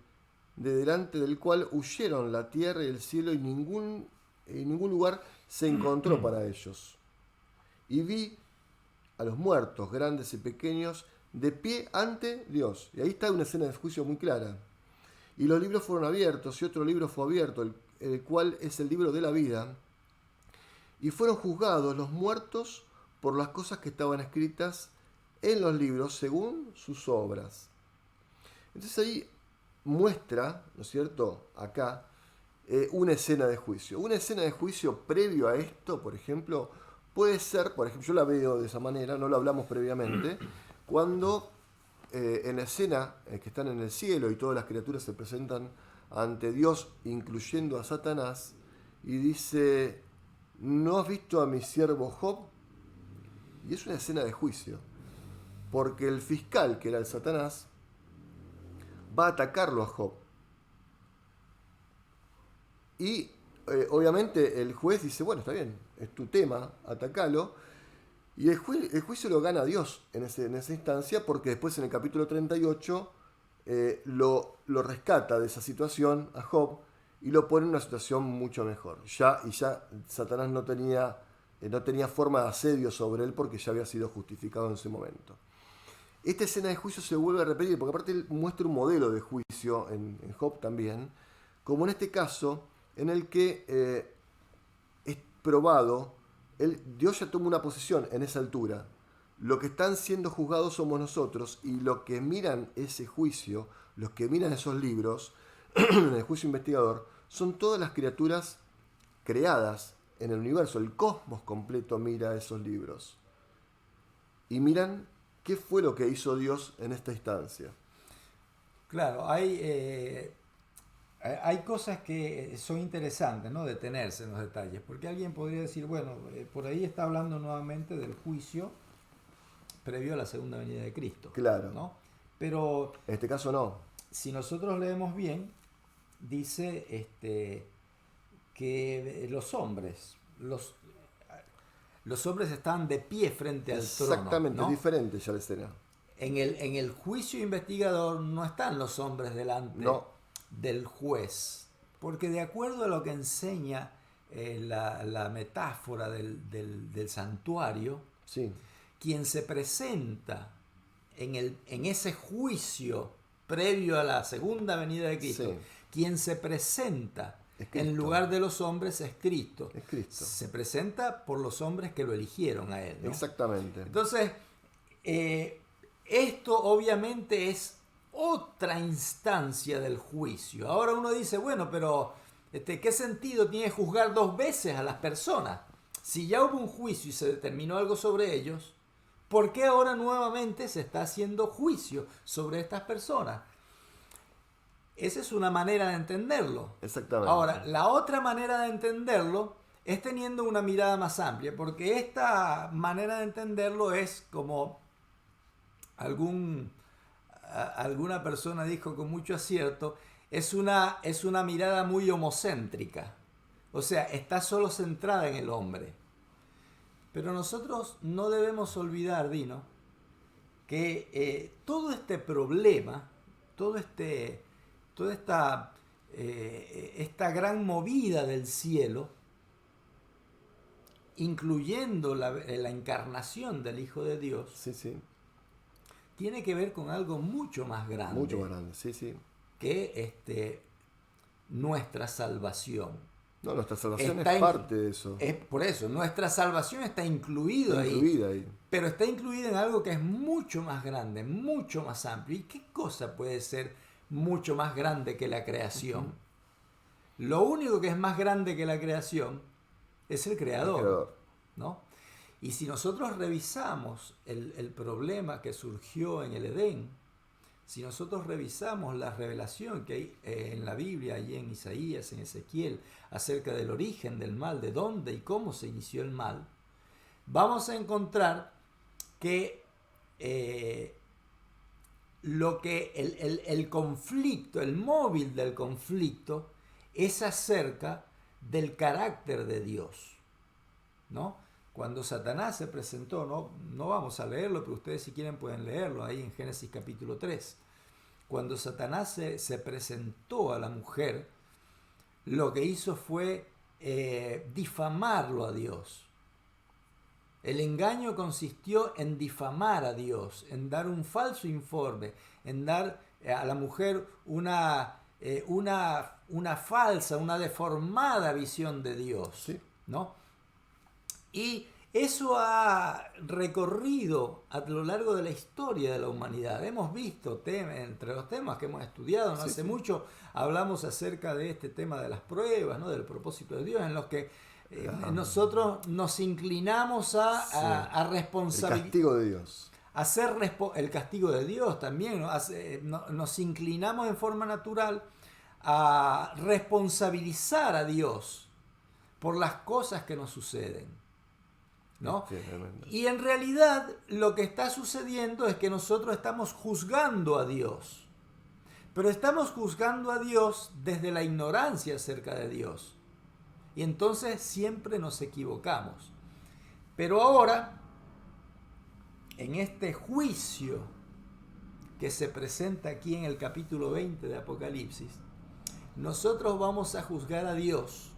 B: de delante del cual huyeron la tierra y el cielo, y ningún lugar se encontró para ellos. Y vi a los muertos, grandes y pequeños, de pie ante Dios. Y ahí está una escena de juicio muy clara. Y los libros fueron abiertos, y otro libro fue abierto, el cual es el libro de la vida. Y fueron juzgados los muertos por las cosas que estaban escritas en los libros según sus obras. Entonces ahí muestra, ¿no es cierto?, acá, una escena de juicio. Una escena de juicio previo a esto, por ejemplo, puede ser, yo la veo de esa manera, no lo hablamos previamente, cuando en la escena que están en el cielo y todas las criaturas se presentan ante Dios, incluyendo a Satanás, y dice: ¿no has visto a mi siervo Job? Y es una escena de juicio, porque el fiscal, que era el Satanás, va a atacarlo a Job. Y obviamente el juez dice: bueno, está bien, es tu tema, atacalo. Y el juicio lo gana Dios en esa instancia, porque después en el capítulo 38 lo rescata de esa situación a Job y lo pone en una situación mucho mejor. Ya Satanás no tenía forma de asedio sobre él, porque ya había sido justificado en ese momento. Esta escena de juicio se vuelve a repetir, porque aparte él muestra un modelo de juicio en Job también, como en este caso, en el que es probado. Dios ya toma una posición en esa altura. Lo que están siendo juzgados somos nosotros, y los que miran ese juicio, los que miran esos libros, en el juicio investigador, son todas las criaturas creadas en el universo. El cosmos completo mira esos libros. Y miran qué fue lo que hizo Dios en esta instancia.
A: Claro, hay cosas que son interesantes, ¿no?, detenerse en los detalles, porque alguien podría decir, bueno, por ahí está hablando nuevamente del juicio previo a la segunda venida de Cristo.
B: Claro.
A: ¿No? Pero
B: en este caso no.
A: Si nosotros leemos bien, dice que los hombres están de pie frente al trono.
B: Exactamente,
A: ¿no?
B: es diferente ya la escena.
A: En el juicio investigador no están los hombres delante del juez, porque de acuerdo a lo que enseña la metáfora del santuario,
B: sí,
A: quien se presenta en ese juicio previo a la segunda venida de Cristo,
B: sí,
A: quien se presenta en lugar de los hombres es Cristo.
B: Es Cristo.
A: Se presenta por los hombres que lo eligieron a él, ¿no?
B: Exactamente.
A: Entonces, esto obviamente es otra instancia del juicio. Ahora uno dice, bueno, pero ¿qué sentido tiene juzgar dos veces a las personas? Si ya hubo un juicio y se determinó algo sobre ellos, ¿por qué ahora nuevamente se está haciendo juicio sobre estas personas? Esa es una manera de entenderlo.
B: Exactamente.
A: Ahora, la otra manera de entenderlo es teniendo una mirada más amplia, porque esta manera de entenderlo es como alguna persona dijo con mucho acierto, es una mirada muy homocéntrica. O sea, está solo centrada en el hombre. Pero nosotros no debemos olvidar, Dino, que todo este problema, toda esta gran movida del cielo, incluyendo la encarnación del Hijo de Dios,
B: Sí, sí.
A: tiene que ver con algo mucho más grande,
B: Mucho más grande, sí, sí.
A: que nuestra salvación.
B: No, nuestra salvación
A: Está
B: es parte de eso.
A: Es por eso, nuestra salvación está incluida ahí.
B: Incluida ahí.
A: Pero está incluida en algo que es mucho más grande, mucho más amplio. ¿Y qué cosa puede ser mucho más grande que la creación? Lo único que es más grande que la creación es el Creador, ¿no? Y si nosotros revisamos el problema que surgió en el Edén, si nosotros revisamos la revelación que hay en la Biblia, allí en Isaías, en Ezequiel, acerca del origen del mal, de dónde y cómo se inició el mal, vamos a encontrar que el conflicto, el móvil del conflicto, es acerca del carácter de Dios, ¿no? Cuando Satanás se presentó, no vamos a leerlo, pero ustedes si quieren pueden leerlo ahí en Génesis capítulo 3. Cuando Satanás se presentó a la mujer, lo que hizo fue difamarlo a Dios. El engaño consistió en difamar a Dios, en dar un falso informe, en dar a la mujer una falsa, una deformada visión de Dios,
B: sí,
A: ¿no? Y eso ha recorrido a lo largo de la historia de la humanidad. Hemos visto, entre los temas que hemos estudiado, no hace mucho hablamos acerca de este tema de las pruebas, ¿no? Del propósito de Dios, en los que nosotros nos inclinamos a responsabilizar.
B: El castigo de Dios.
A: El castigo de Dios también, ¿no? Nos inclinamos en forma natural a responsabilizar a Dios por las cosas que nos suceden, ¿no? Y en realidad lo que está sucediendo es que nosotros estamos juzgando a Dios, pero estamos juzgando a Dios desde la ignorancia acerca de Dios, y entonces siempre nos equivocamos. Pero ahora, en este juicio que se presenta aquí en el capítulo 20 de Apocalipsis, nosotros vamos a juzgar a Dios.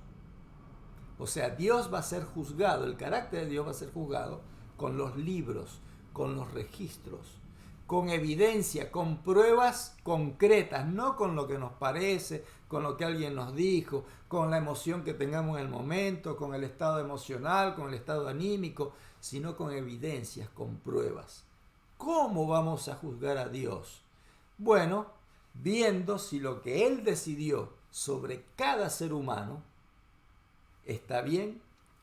A: O sea, Dios va a ser juzgado, el carácter de Dios va a ser juzgado con los libros, con los registros, con evidencia, con pruebas concretas, no con lo que nos parece, con lo que alguien nos dijo, con la emoción que tengamos en el momento, con el estado emocional, con el estado anímico, sino con evidencias, con pruebas. ¿Cómo vamos a juzgar a Dios? Bueno, viendo si lo que Él decidió sobre cada ser humano está bien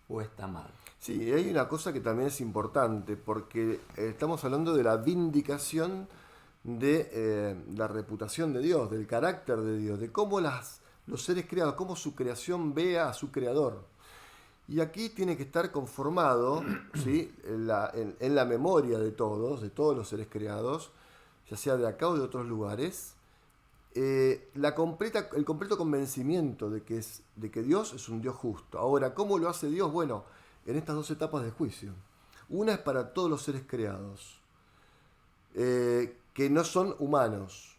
A: o está mal.
B: Sí, hay una cosa que también es importante, porque estamos hablando de la vindicación de la reputación de Dios, del carácter de Dios, de cómo los seres creados, cómo su creación ve a su creador. Y aquí tiene que estar conformado, ¿sí? en la memoria de todos los seres creados, ya sea de acá o de otros lugares, el completo convencimiento de que Dios es un Dios justo. Ahora, ¿cómo lo hace Dios? Bueno, en estas dos etapas de juicio. Una es para todos los seres creados, que no son humanos,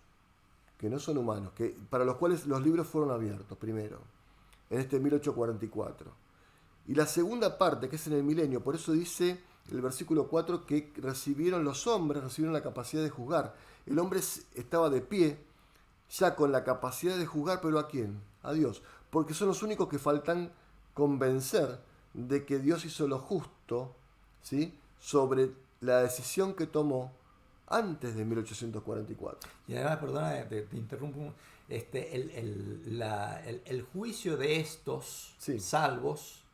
B: para los cuales los libros fueron abiertos primero, en este 1844. Y la segunda parte, que es en el milenio, por eso dice el versículo 4 que los hombres recibieron la capacidad de juzgar. El hombre estaba de pie, ya con la capacidad de juzgar, pero ¿a quién? A Dios. Porque son los únicos que faltan convencer de que Dios hizo lo justo, ¿sí? sobre la decisión que tomó antes de 1844.
A: Y además, perdona, te interrumpo, el juicio de estos
B: Sí.
A: salvos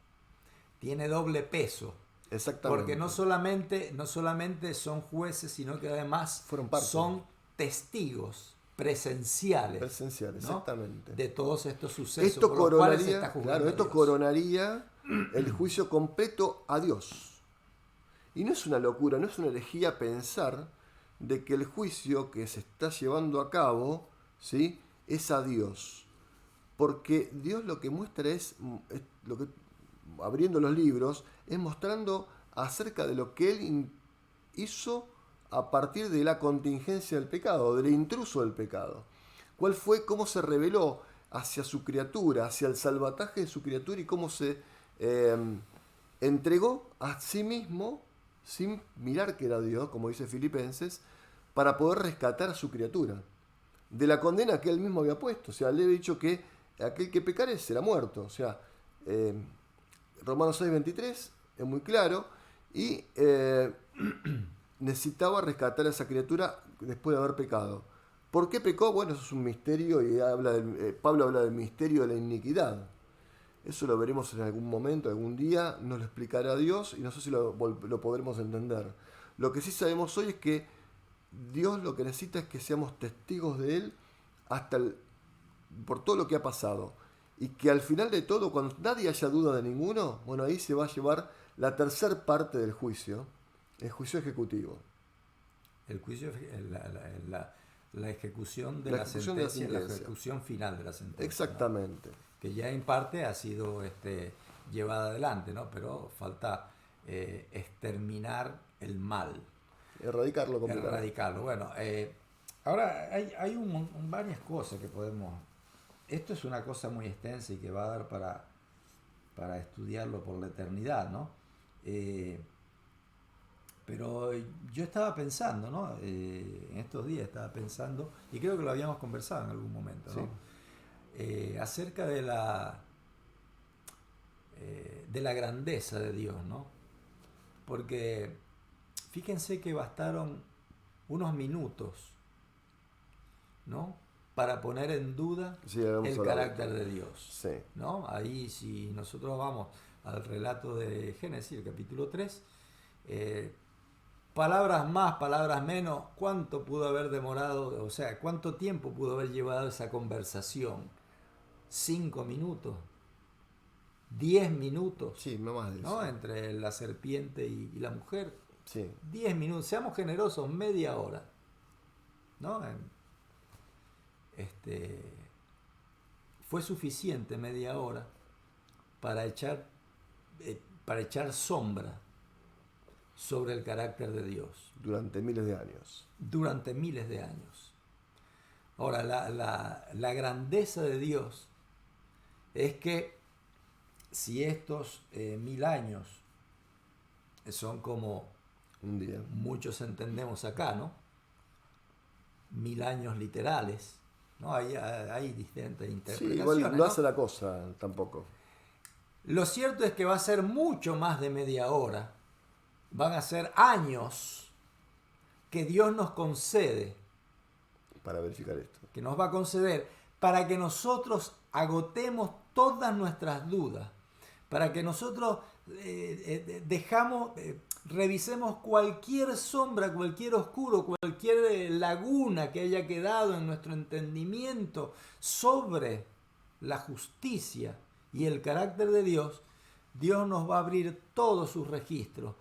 A: tiene doble peso.
B: Exactamente.
A: Porque no solamente son jueces, sino que además
B: Fueron parte.
A: son testigos presenciales,
B: Presencial,
A: ¿no?
B: exactamente.
A: De todos estos sucesos.
B: Esto
A: por los cuales se
B: coronaría,
A: está juzgando
B: claro,
A: a
B: esto
A: Dios.
B: coronaría el juicio completo a Dios. Y no es una locura, no es una herejía pensar de que el juicio que se está llevando a cabo, ¿sí?, es a Dios. Porque Dios lo que muestra es lo que, abriendo los libros, es mostrando acerca de lo que Él hizo a partir de la contingencia del pecado, del intruso del pecado. ¿Cuál fue, cómo se reveló hacia su criatura, hacia el salvataje de su criatura y cómo se entregó a sí mismo sin mirar que era Dios, como dice Filipenses, para poder rescatar a su criatura de la condena que él mismo había puesto? O sea, le había dicho que aquel que pecare será muerto. O sea, Romanos 6:23 es muy claro, y necesitaba rescatar a esa criatura después de haber pecado. ¿Por qué pecó? Bueno, eso es un misterio, y Pablo habla del misterio de la iniquidad. Eso lo veremos en algún momento, algún día, nos lo explicará Dios y no sé si lo podremos entender. Lo que sí sabemos hoy es que Dios lo que necesita es que seamos testigos de Él por todo lo que ha pasado. Y que al final de todo, cuando nadie haya duda de ninguno, bueno, ahí se va a llevar la tercer parte del juicio, el juicio ejecutivo.
A: El juicio, la ejecución de
B: La
A: la
B: ejecución de la
A: sentencia, la
B: sentencia.
A: ejecución final de la sentencia.
B: Exactamente.
A: ¿No? Que ya en parte ha sido llevada adelante, ¿no? Pero falta exterminar el mal.
B: Erradicarlo completamente.
A: Erradicarlo. Bueno, ahora hay varias cosas que podemos... Esto es una cosa muy extensa y que va a dar para estudiarlo por la eternidad, ¿no? Pero yo estaba pensando, ¿no? En estos días estaba pensando, y creo que lo habíamos conversado en algún momento, ¿no? Sí. Acerca de la grandeza de Dios, ¿no? Porque fíjense que bastaron unos minutos, ¿no?, para poner en duda el carácter de Dios.
B: Sí.
A: ¿No? Ahí, si nosotros vamos al relato de Génesis, el capítulo 3, palabras más, palabras menos, ¿cuánto pudo haber demorado? O sea, ¿cuánto tiempo pudo haber llevado esa conversación? 5 minutos, 10 minutos,
B: sí, no más de eso,
A: ¿no?, entre la serpiente y la mujer.
B: Sí.
A: 10 minutos, seamos generosos, media hora, ¿no? Fue suficiente media hora para echar sombra sobre el carácter de Dios.
B: Durante miles de años.
A: Durante miles de años. Ahora, la grandeza de Dios es que si estos 1000 años son como
B: un día,
A: muchos entendemos acá, ¿no? 1000 años literales, ¿no? Hay distintas interpretaciones.
B: Sí, igual no hace la cosa tampoco.
A: Lo cierto es que va a ser mucho más de media hora. Van a ser años que Dios nos concede.
B: Para verificar esto.
A: Que nos va a conceder para que nosotros agotemos todas nuestras dudas. Para que nosotros revisemos cualquier sombra, cualquier oscuro, cualquier laguna que haya quedado en nuestro entendimiento sobre la justicia y el carácter de Dios. Dios nos va a abrir todos sus registros,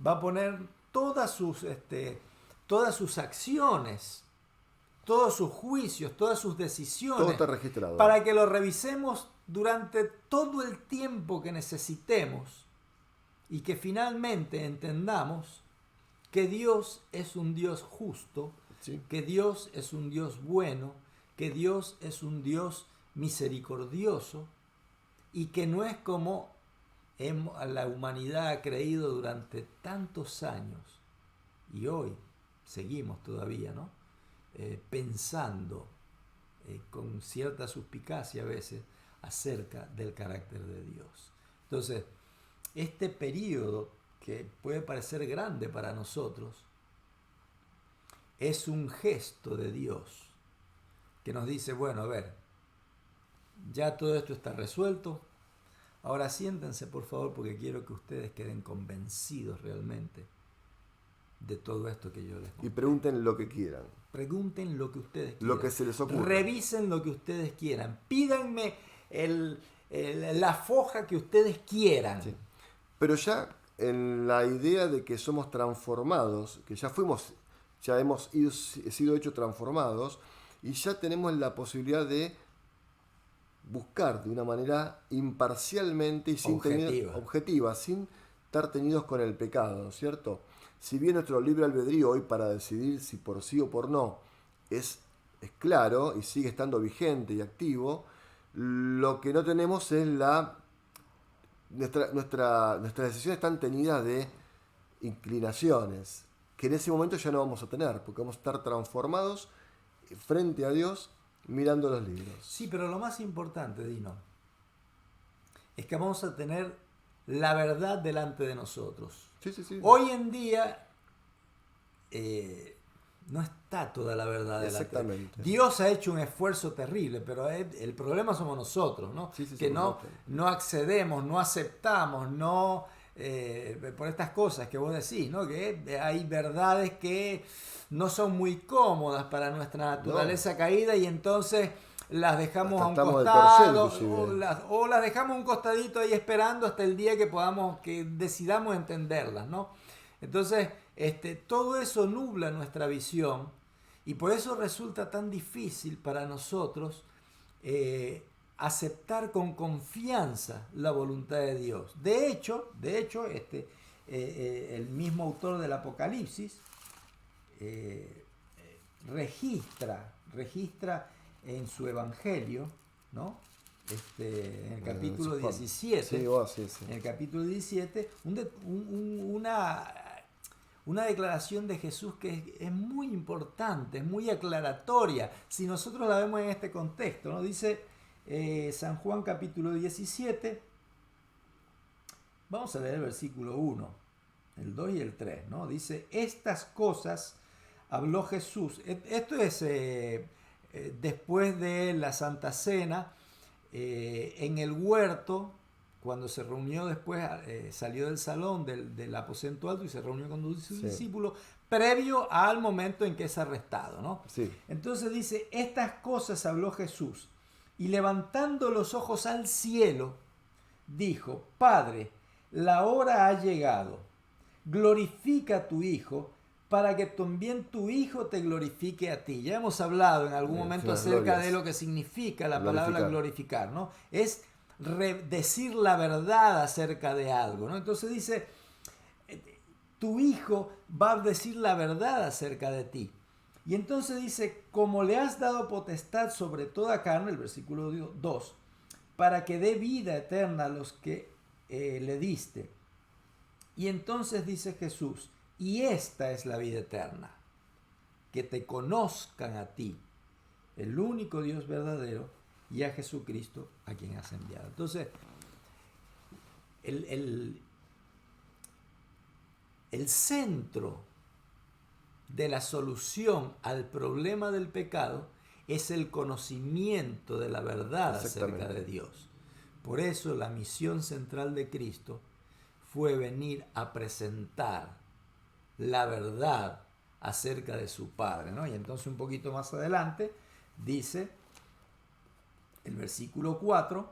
A: va a poner todas sus acciones, todos sus juicios, todas sus decisiones,
B: todo está registrado,
A: para que lo revisemos durante todo el tiempo que necesitemos y que finalmente entendamos que Dios es un Dios justo,
B: sí,
A: que Dios es un Dios bueno, que Dios es un Dios misericordioso y que no es como la humanidad ha creído durante tantos años y hoy seguimos todavía, ¿no? Pensando con cierta suspicacia a veces acerca del carácter de Dios. Entonces, este periodo que puede parecer grande para nosotros, es un gesto de Dios que nos dice, bueno, a ver, ya todo esto está resuelto, ahora siéntense por favor porque quiero que ustedes queden convencidos realmente de todo esto que yo les conté.
B: Y pregunten lo que quieran.
A: Pregunten lo que ustedes quieran.
B: Lo que se les ocurra.
A: Revisen lo que ustedes quieran. Pídanme la foja que ustedes quieran.
B: Sí. Pero ya en la idea de que somos transformados, que ya hemos sido hechos transformados, y ya tenemos la posibilidad de buscar de una manera imparcialmente y objetiva, sin estar tenidos con el pecado, ¿no es cierto? Si bien nuestro libre albedrío hoy para decidir si por sí o por no es claro y sigue estando vigente y activo, lo que no tenemos es nuestras decisiones están tenidas de inclinaciones, que en ese momento ya no vamos a tener, porque vamos a estar transformados frente a Dios mirando los libros.
A: Sí, pero lo más importante, Dino, es que vamos a tener la verdad delante de nosotros.
B: Sí.
A: Hoy en día no está toda la verdad delante.
B: Exactamente.
A: Dios ha hecho un esfuerzo terrible, pero el problema somos nosotros, ¿no? Que no accedemos, no aceptamos, no por estas cosas que vos decís, ¿no? Que hay verdades que no son muy cómodas para nuestra naturaleza caída y entonces las dejamos a un costado o las dejamos un costadito ahí esperando hasta el día que decidamos entenderlas, ¿no? Entonces, todo eso nubla nuestra visión y por eso resulta tan difícil para nosotros aceptar con confianza la voluntad de Dios. De hecho, el mismo autor del Apocalipsis registra en su evangelio, ¿no? En el capítulo 17, en el capítulo 17, una declaración de Jesús que es muy importante, es muy aclaratoria, si nosotros la vemos en este contexto, ¿no? Dice San Juan capítulo 17, vamos a leer el versículo 1, el 2 y el 3, ¿no? Dice, estas cosas habló Jesús. Esto es después de la Santa Cena, en el huerto, cuando se reunió después, salió del salón del aposento alto y se reunió con sus discípulos, previo al momento en que es arrestado, ¿no?
B: Sí.
A: Entonces dice, estas cosas habló Jesús, y levantando los ojos al cielo, dijo, Padre, la hora ha llegado, glorifica a tu Hijo, para que también tu Hijo te glorifique a ti. Ya hemos hablado en algún momento acerca de lo que significa la palabra glorificar, ¿no? Es decir la verdad acerca de algo, ¿no? Entonces dice, tu Hijo va a decir la verdad acerca de ti. Y entonces dice, como le has dado potestad sobre toda carne, el versículo 2, para que dé vida eterna a los que le diste. Y entonces dice Jesús, y esta es la vida eterna, que te conozcan a ti, el único Dios verdadero, y a Jesucristo a quien has enviado. Entonces, el centro de la solución al problema del pecado es el conocimiento de la verdad acerca de Dios. Por eso la misión central de Cristo fue venir a presentar la verdad acerca de su Padre, ¿no? Y entonces un poquito más adelante dice el versículo 4,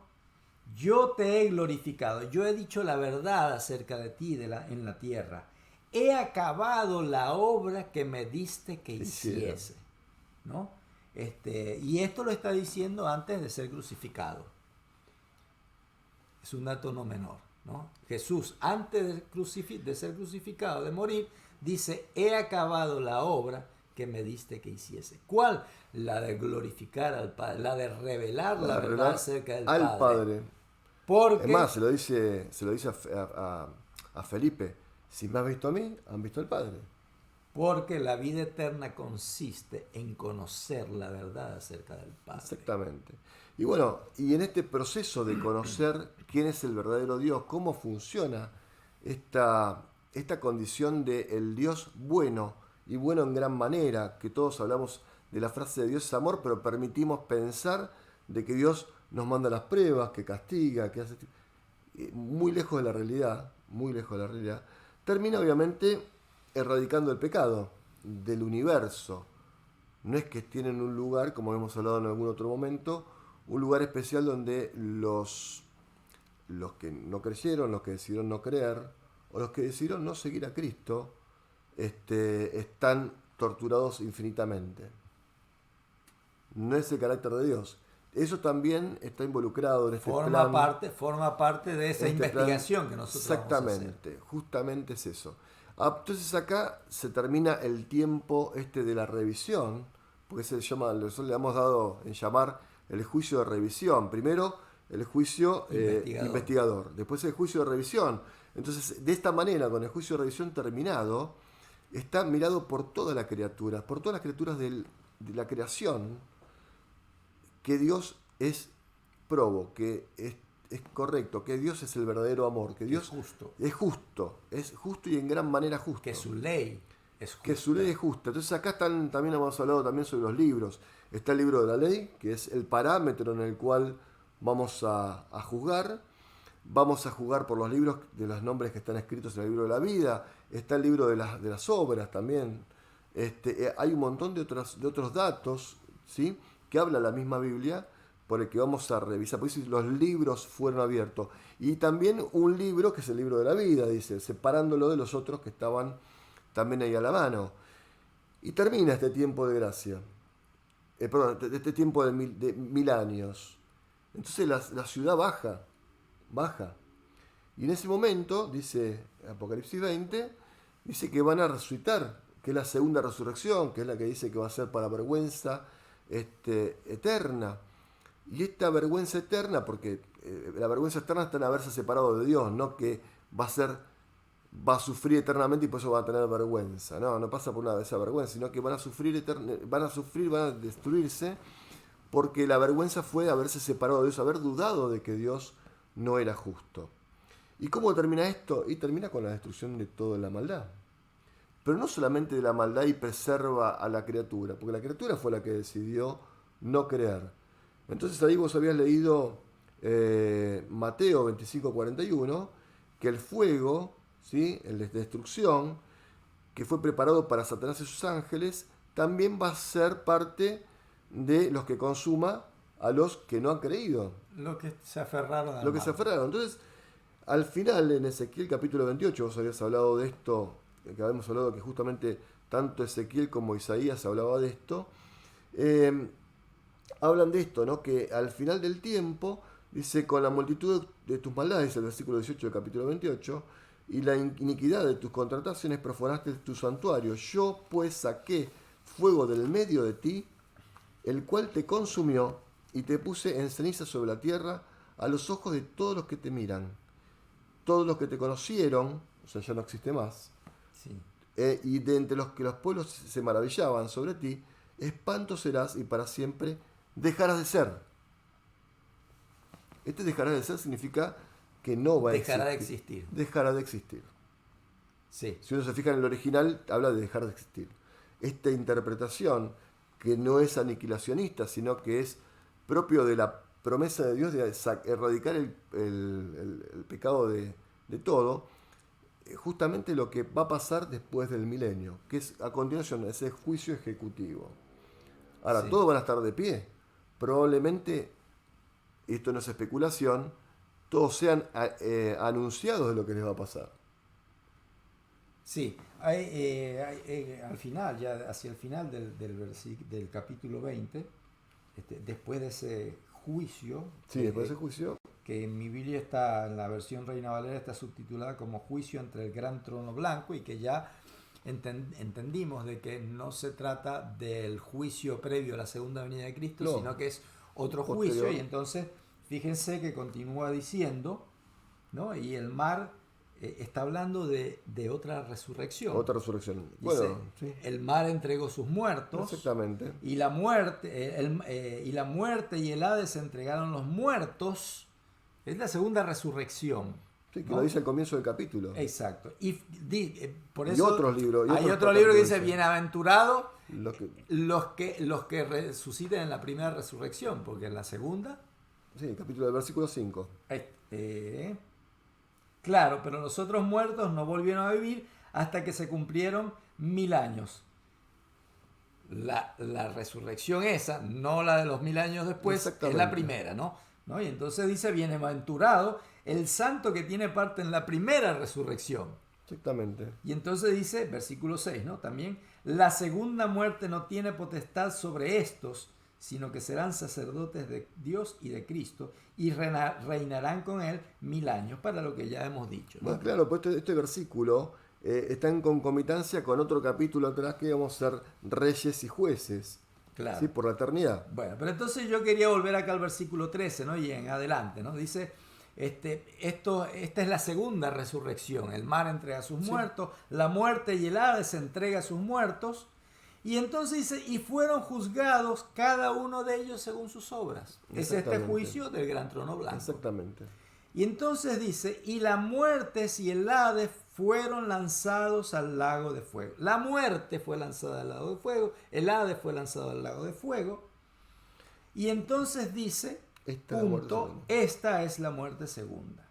A: yo te he glorificado, yo he dicho la verdad acerca de ti en la tierra, he acabado la obra que me diste que hiciese, ¿no? Y esto lo está diciendo antes de ser crucificado. Es un dato no menor, ¿no? Jesús, antes de ser crucificado, de morir, dice, he acabado la obra que me diste que hiciese. ¿Cuál? La de glorificar al Padre, la de revelar la verdad acerca del Padre. Porque,
B: es más, se lo dice a Felipe, si me has visto a mí, han visto al Padre.
A: Porque la vida eterna consiste en conocer la verdad acerca del Padre.
B: Exactamente. Y bueno, y en este proceso de conocer quién es el verdadero Dios, cómo funciona esta esta condición de el Dios bueno y bueno en gran manera, que todos hablamos de la frase de Dios es amor, pero permitimos pensar de que Dios nos manda las pruebas, que castiga, que hace muy lejos de la realidad, muy lejos de la realidad, termina obviamente erradicando el pecado del universo. No es que tienen un lugar, como hemos hablado en algún otro momento, un lugar especial donde los que no creyeron, los que decidieron no creer, o los que decidieron no seguir a Cristo, están torturados infinitamente. No es el carácter de Dios. Eso también está involucrado en este plan.
A: Forma parte de esa investigación que nosotros
B: exactamente,
A: vamos a hacer.
B: Justamente es eso. Entonces acá se termina el tiempo de la revisión, porque se llama, nosotros le hemos dado en llamar el juicio de revisión. Primero el juicio investigador, después el juicio de revisión. Entonces, de esta manera, con el juicio de revisión terminado, está mirado por toda la criatura, por todas las criaturas de la creación, que Dios es probo, que es correcto, que Dios es el verdadero amor, que Dios es justo y en gran manera justo.
A: Que su ley es justa.
B: Que su ley es justa. Entonces acá también hemos hablado también sobre los libros. Está el libro de la ley, que es el parámetro en el cual vamos a juzgar. Vamos a juzgar por los libros de los nombres que están escritos en el libro de la vida. Está el libro de las obras también. Hay un montón de otros datos, ¿sí?, que habla la misma Biblia, por el que vamos a revisar. Por eso los libros fueron abiertos. Y también un libro que es el libro de la vida, dice, separándolo de los otros que estaban también ahí a la mano. Y termina este tiempo de gracia. Este tiempo de mil años. Entonces la ciudad baja. Y en ese momento, dice Apocalipsis 20, dice que van a resucitar, que es la segunda resurrección, que es la que dice que va a ser para vergüenza eterna. Y esta vergüenza eterna, porque la vergüenza eterna está en haberse separado de Dios, no que va a sufrir eternamente y por eso va a tener vergüenza. No pasa por esa vergüenza, sino que van a destruirse, porque la vergüenza fue haberse separado de Dios, haber dudado de que Dios no era justo. ¿Y cómo termina esto? Y termina con la destrucción de toda la maldad. Pero no solamente de la maldad y preserva a la criatura, porque la criatura fue la que decidió no creer. Entonces ahí vos habías leído Mateo 25:41, que el fuego, ¿sí?, el de destrucción, que fue preparado para Satanás y sus ángeles, también va a ser parte de los que consuma a los que no han creído.
A: Lo que se aferraron al
B: Lo que
A: mal.
B: se aferraron. Entonces, al final, en Ezequiel capítulo 28, vos habías hablado de esto, que habíamos hablado que justamente tanto Ezequiel como Isaías hablaba de esto, hablan de esto, ¿no? Que al final del tiempo, dice, con la multitud de tus maldades, el versículo 18 del capítulo 28, y la iniquidad de tus contrataciones profanaste tu santuario. Yo pues saqué fuego del medio de ti, el cual te consumió, y te puse en ceniza sobre la tierra a los ojos de todos los que te miran. Todos los que te conocieron, o sea, ya no existe más,
A: Sí.
B: Y de entre los que los pueblos se maravillaban sobre ti, espanto serás y para siempre dejarás de ser. Dejarás de ser significa que no va a existir.
A: Dejará de existir.
B: Dejará de existir.
A: Sí.
B: Si uno se fija en el original, habla de dejar de existir. Esta interpretación, que no es aniquilacionista, sino que es propio de la promesa de Dios de erradicar el pecado de todo, justamente lo que va a pasar después del milenio, que es a continuación ese juicio ejecutivo. Ahora,
A: Sí.
B: todos van a estar de pie. Probablemente, esto no es especulación, todos sean anunciados de lo que les va a pasar.
A: Sí, al final, ya hacia el final del capítulo 20, después de ese juicio,
B: Sí, después de ese juicio,
A: que en mi Biblia está, en la versión Reina Valera, está subtitulada como Juicio entre el gran trono blanco, y que ya entendimos de que no se trata del juicio previo a la segunda venida de Cristo,
B: No.
A: sino que es otro
B: Posterior.
A: juicio. Y entonces fíjense que continúa diciendo, ¿no? Y el mar está hablando de otra resurrección.
B: otra resurrección.
A: Dice,
B: Bueno, sí,
A: el mar entregó sus muertos,
B: exactamente.
A: y la muerte y el Hades entregaron los muertos. Es la segunda resurrección.
B: Sí, que
A: ¿no?
B: lo dice al comienzo del capítulo.
A: Exacto. Y por
B: Y
A: eso
B: otros libros.
A: hay otro libro que dice, bienaventurados
B: Lo que,
A: los que resuciten en la primera resurrección, porque en la segunda...
B: sí, el capítulo del versículo 5.
A: Claro, pero los otros muertos no volvieron a vivir hasta que se cumplieron 1000 años. La resurrección esa, no la de los 1000 años después, es la primera, ¿no? Y entonces dice, bienaventurado el santo que tiene parte en la primera resurrección.
B: Exactamente.
A: Y entonces dice, versículo 6, ¿no? También, la segunda muerte no tiene potestad sobre estos, sino que serán sacerdotes de Dios y de Cristo y reinarán con él 1000 años, para lo que ya hemos dicho, ¿no?
B: Bueno, claro, pues este versículo está en concomitancia con otro capítulo atrás que vamos a ser reyes y jueces.
A: Claro.
B: ¿Sí? Por la eternidad.
A: Bueno, pero entonces yo quería volver acá al versículo 13, ¿no? Y en adelante, ¿no? Dice, esta es la segunda resurrección. El mar entrega a sus muertos, la muerte y el Hades entrega a sus muertos. Y entonces dice, y fueron juzgados cada uno de ellos según sus obras. Es este juicio del gran trono blanco.
B: Exactamente.
A: Y entonces dice, y la muerte y el Hades fueron lanzados al lago de fuego. La muerte fue lanzada al lago de fuego, el Hades fue lanzado al lago de fuego. Y entonces dice, esta es la muerte segunda.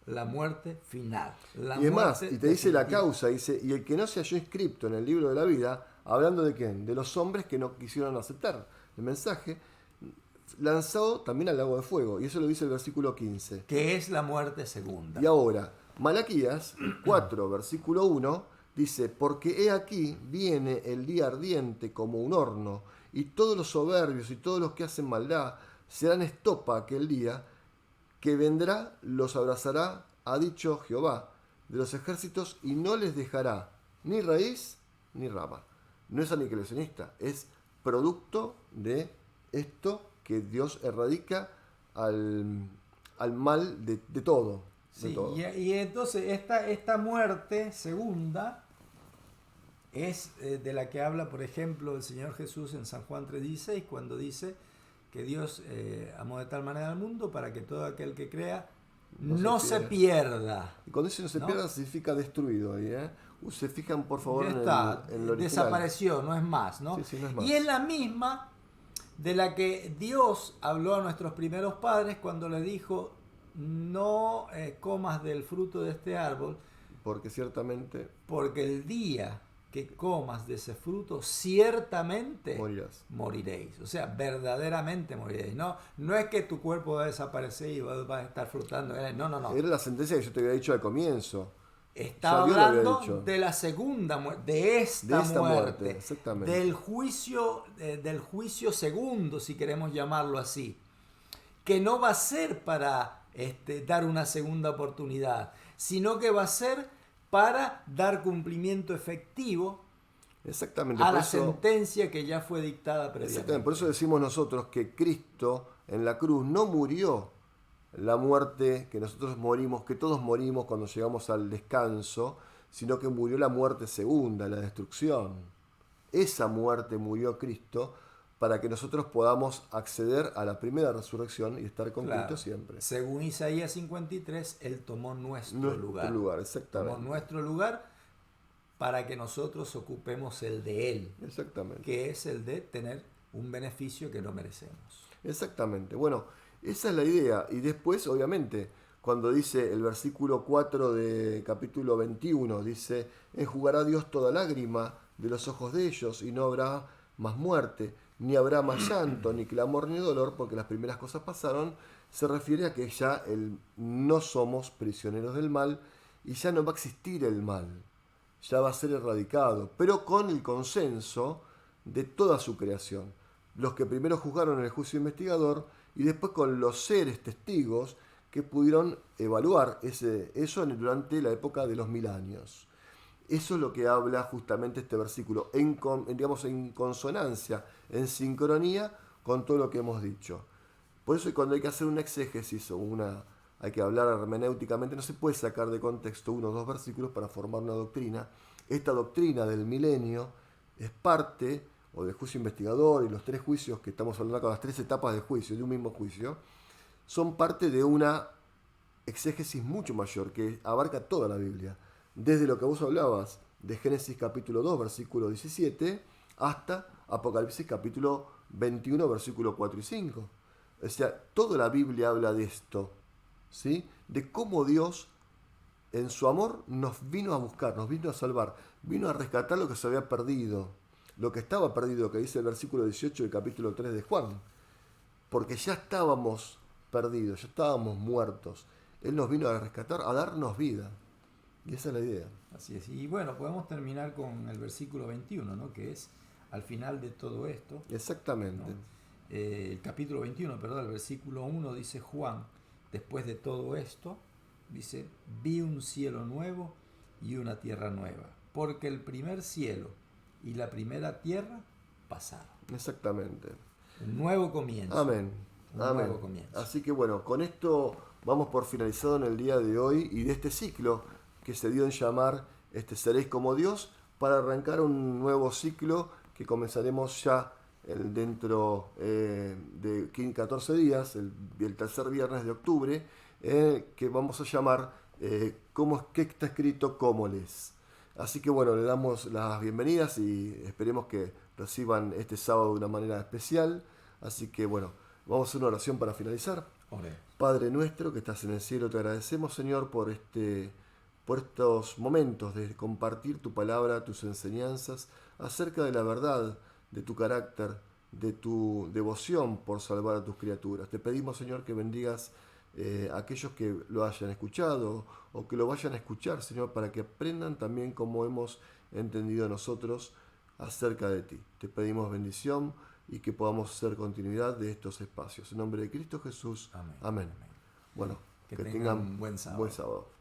A: La muerte final.
B: Y es más, y te dice la causa, dice, y el que no se halló inscripto en el libro de la vida, hablando de quién, de los hombres que no quisieron aceptar el mensaje, lanzado también al lago de fuego. Y eso lo dice el versículo 15.
A: Que es la muerte segunda.
B: Y ahora, Malaquías 4, versículo 1, dice, porque he aquí viene el día ardiente como un horno, y todos los soberbios y todos los que hacen maldad serán estopa aquel día, que vendrá, los abrazará, ha dicho Jehová de los ejércitos, y no les dejará ni raíz ni rama. No es aniquilacionista, es producto de esto que Dios erradica al mal de todo.
A: Sí,
B: de todo.
A: Y entonces esta muerte segunda es de la que habla, por ejemplo, el Señor Jesús en San Juan 3:16, cuando dice que Dios amó de tal manera al mundo para que todo aquel que crea no se pierda.
B: Y cuando dice no se pierda significa destruido ahí, ¿eh? Se fijan por favor
A: Ya está,
B: en lo original.
A: desapareció, no es más, ¿no?
B: Sí, no es más.
A: Y es la misma de la que Dios habló a nuestros primeros padres cuando le dijo, no comas del fruto de este árbol,
B: porque ciertamente
A: porque el día que comas de ese fruto, ciertamente moriréis. O sea, verdaderamente moriréis. No es que tu cuerpo va a desaparecer y vas a estar flotando. No.
B: Era la sentencia que yo te había dicho al comienzo.
A: Estaba hablando de la segunda muerte, de esta muerte,
B: exactamente.
A: del juicio segundo, si queremos llamarlo así, que no va a ser para dar una segunda oportunidad, sino que va a ser para dar cumplimiento efectivo a la sentencia que ya fue dictada previamente.
B: Exactamente, por eso decimos nosotros que Cristo en la cruz no murió la muerte que nosotros morimos, que todos morimos cuando llegamos al descanso, sino que murió la muerte segunda, la destrucción. Esa muerte murió Cristo para que nosotros podamos acceder a la primera resurrección y estar con Cristo siempre.
A: Según Isaías 53, Él tomó nuestro lugar.
B: Exactamente.
A: Tomó nuestro lugar para que nosotros ocupemos el de Él.
B: Exactamente.
A: Que es el de tener un beneficio que no merecemos.
B: Exactamente. Bueno, esa es la idea. Y después, obviamente, cuando dice el versículo 4 de capítulo 21, dice, enjugará Dios toda lágrima de los ojos de ellos y no habrá más muerte, ni habrá más llanto, ni clamor, ni dolor, porque las primeras cosas pasaron. Se refiere a que ya no somos prisioneros del mal y ya no va a existir el mal, ya va a ser erradicado, pero con el consenso de toda su creación. Los que primero juzgaron en el juicio investigador y después con los seres testigos que pudieron evaluar eso durante la época de los 1000 años. Eso es lo que habla justamente este versículo, en consonancia, en sincronía con todo lo que hemos dicho. Por eso cuando hay que hacer una exégesis hay que hablar hermenéuticamente, no se puede sacar de contexto uno o dos versículos para formar una doctrina. Esta doctrina del milenio es parte, o del juicio investigador y los 3 juicios que estamos hablando acá, las 3 etapas del juicio, de un mismo juicio, son parte de una exégesis mucho mayor que abarca toda la Biblia. Desde lo que vos hablabas de Génesis capítulo 2, versículo 17, hasta Apocalipsis capítulo 21, versículo 4 y 5. O sea, toda la Biblia habla de esto, ¿sí? De cómo Dios, en su amor, nos vino a buscar, nos vino a salvar, vino a rescatar lo que se había perdido, lo que estaba perdido, que dice el versículo 18 del capítulo 3 de Juan. Porque ya estábamos perdidos, ya estábamos muertos. Él nos vino a rescatar, a darnos vida. Y esa es la idea.
A: Así es. Y bueno, podemos terminar con el versículo 21, ¿no? Que es al final de todo esto.
B: Exactamente.
A: ¿No? El capítulo 21, perdón, el versículo 1 dice Juan, después de todo esto, dice, vi un cielo nuevo y una tierra nueva, porque el primer cielo y la primera tierra pasaron.
B: Exactamente.
A: Un nuevo comienzo.
B: Amén.
A: Un
B: Amén.
A: nuevo comienzo.
B: Así que bueno, con esto vamos por finalizado en el día de hoy y de este ciclo que se dio en llamar Seréis como Dios, para arrancar un nuevo ciclo que comenzaremos ya dentro de 14 días, el tercer viernes de octubre, que vamos a llamar ¿qué está escrito? ¿Cómo les? Así que bueno, le damos las bienvenidas y esperemos que reciban este sábado de una manera especial. Así que bueno, vamos a hacer una oración para finalizar.
A: Oré.
B: Padre nuestro que estás en el cielo, te agradecemos, Señor, por estos momentos de compartir tu palabra, tus enseñanzas acerca de la verdad, de tu carácter, de tu devoción por salvar a tus criaturas. Te pedimos, Señor, que bendigas a aquellos que lo hayan escuchado o que lo vayan a escuchar, Señor, para que aprendan también como hemos entendido nosotros acerca de ti. Te pedimos bendición y que podamos hacer continuidad de estos espacios. En nombre de Cristo Jesús.
A: Amén.
B: Amén.
A: Amén.
B: Bueno,
A: Que tengan un buen sábado.
B: Buen sábado.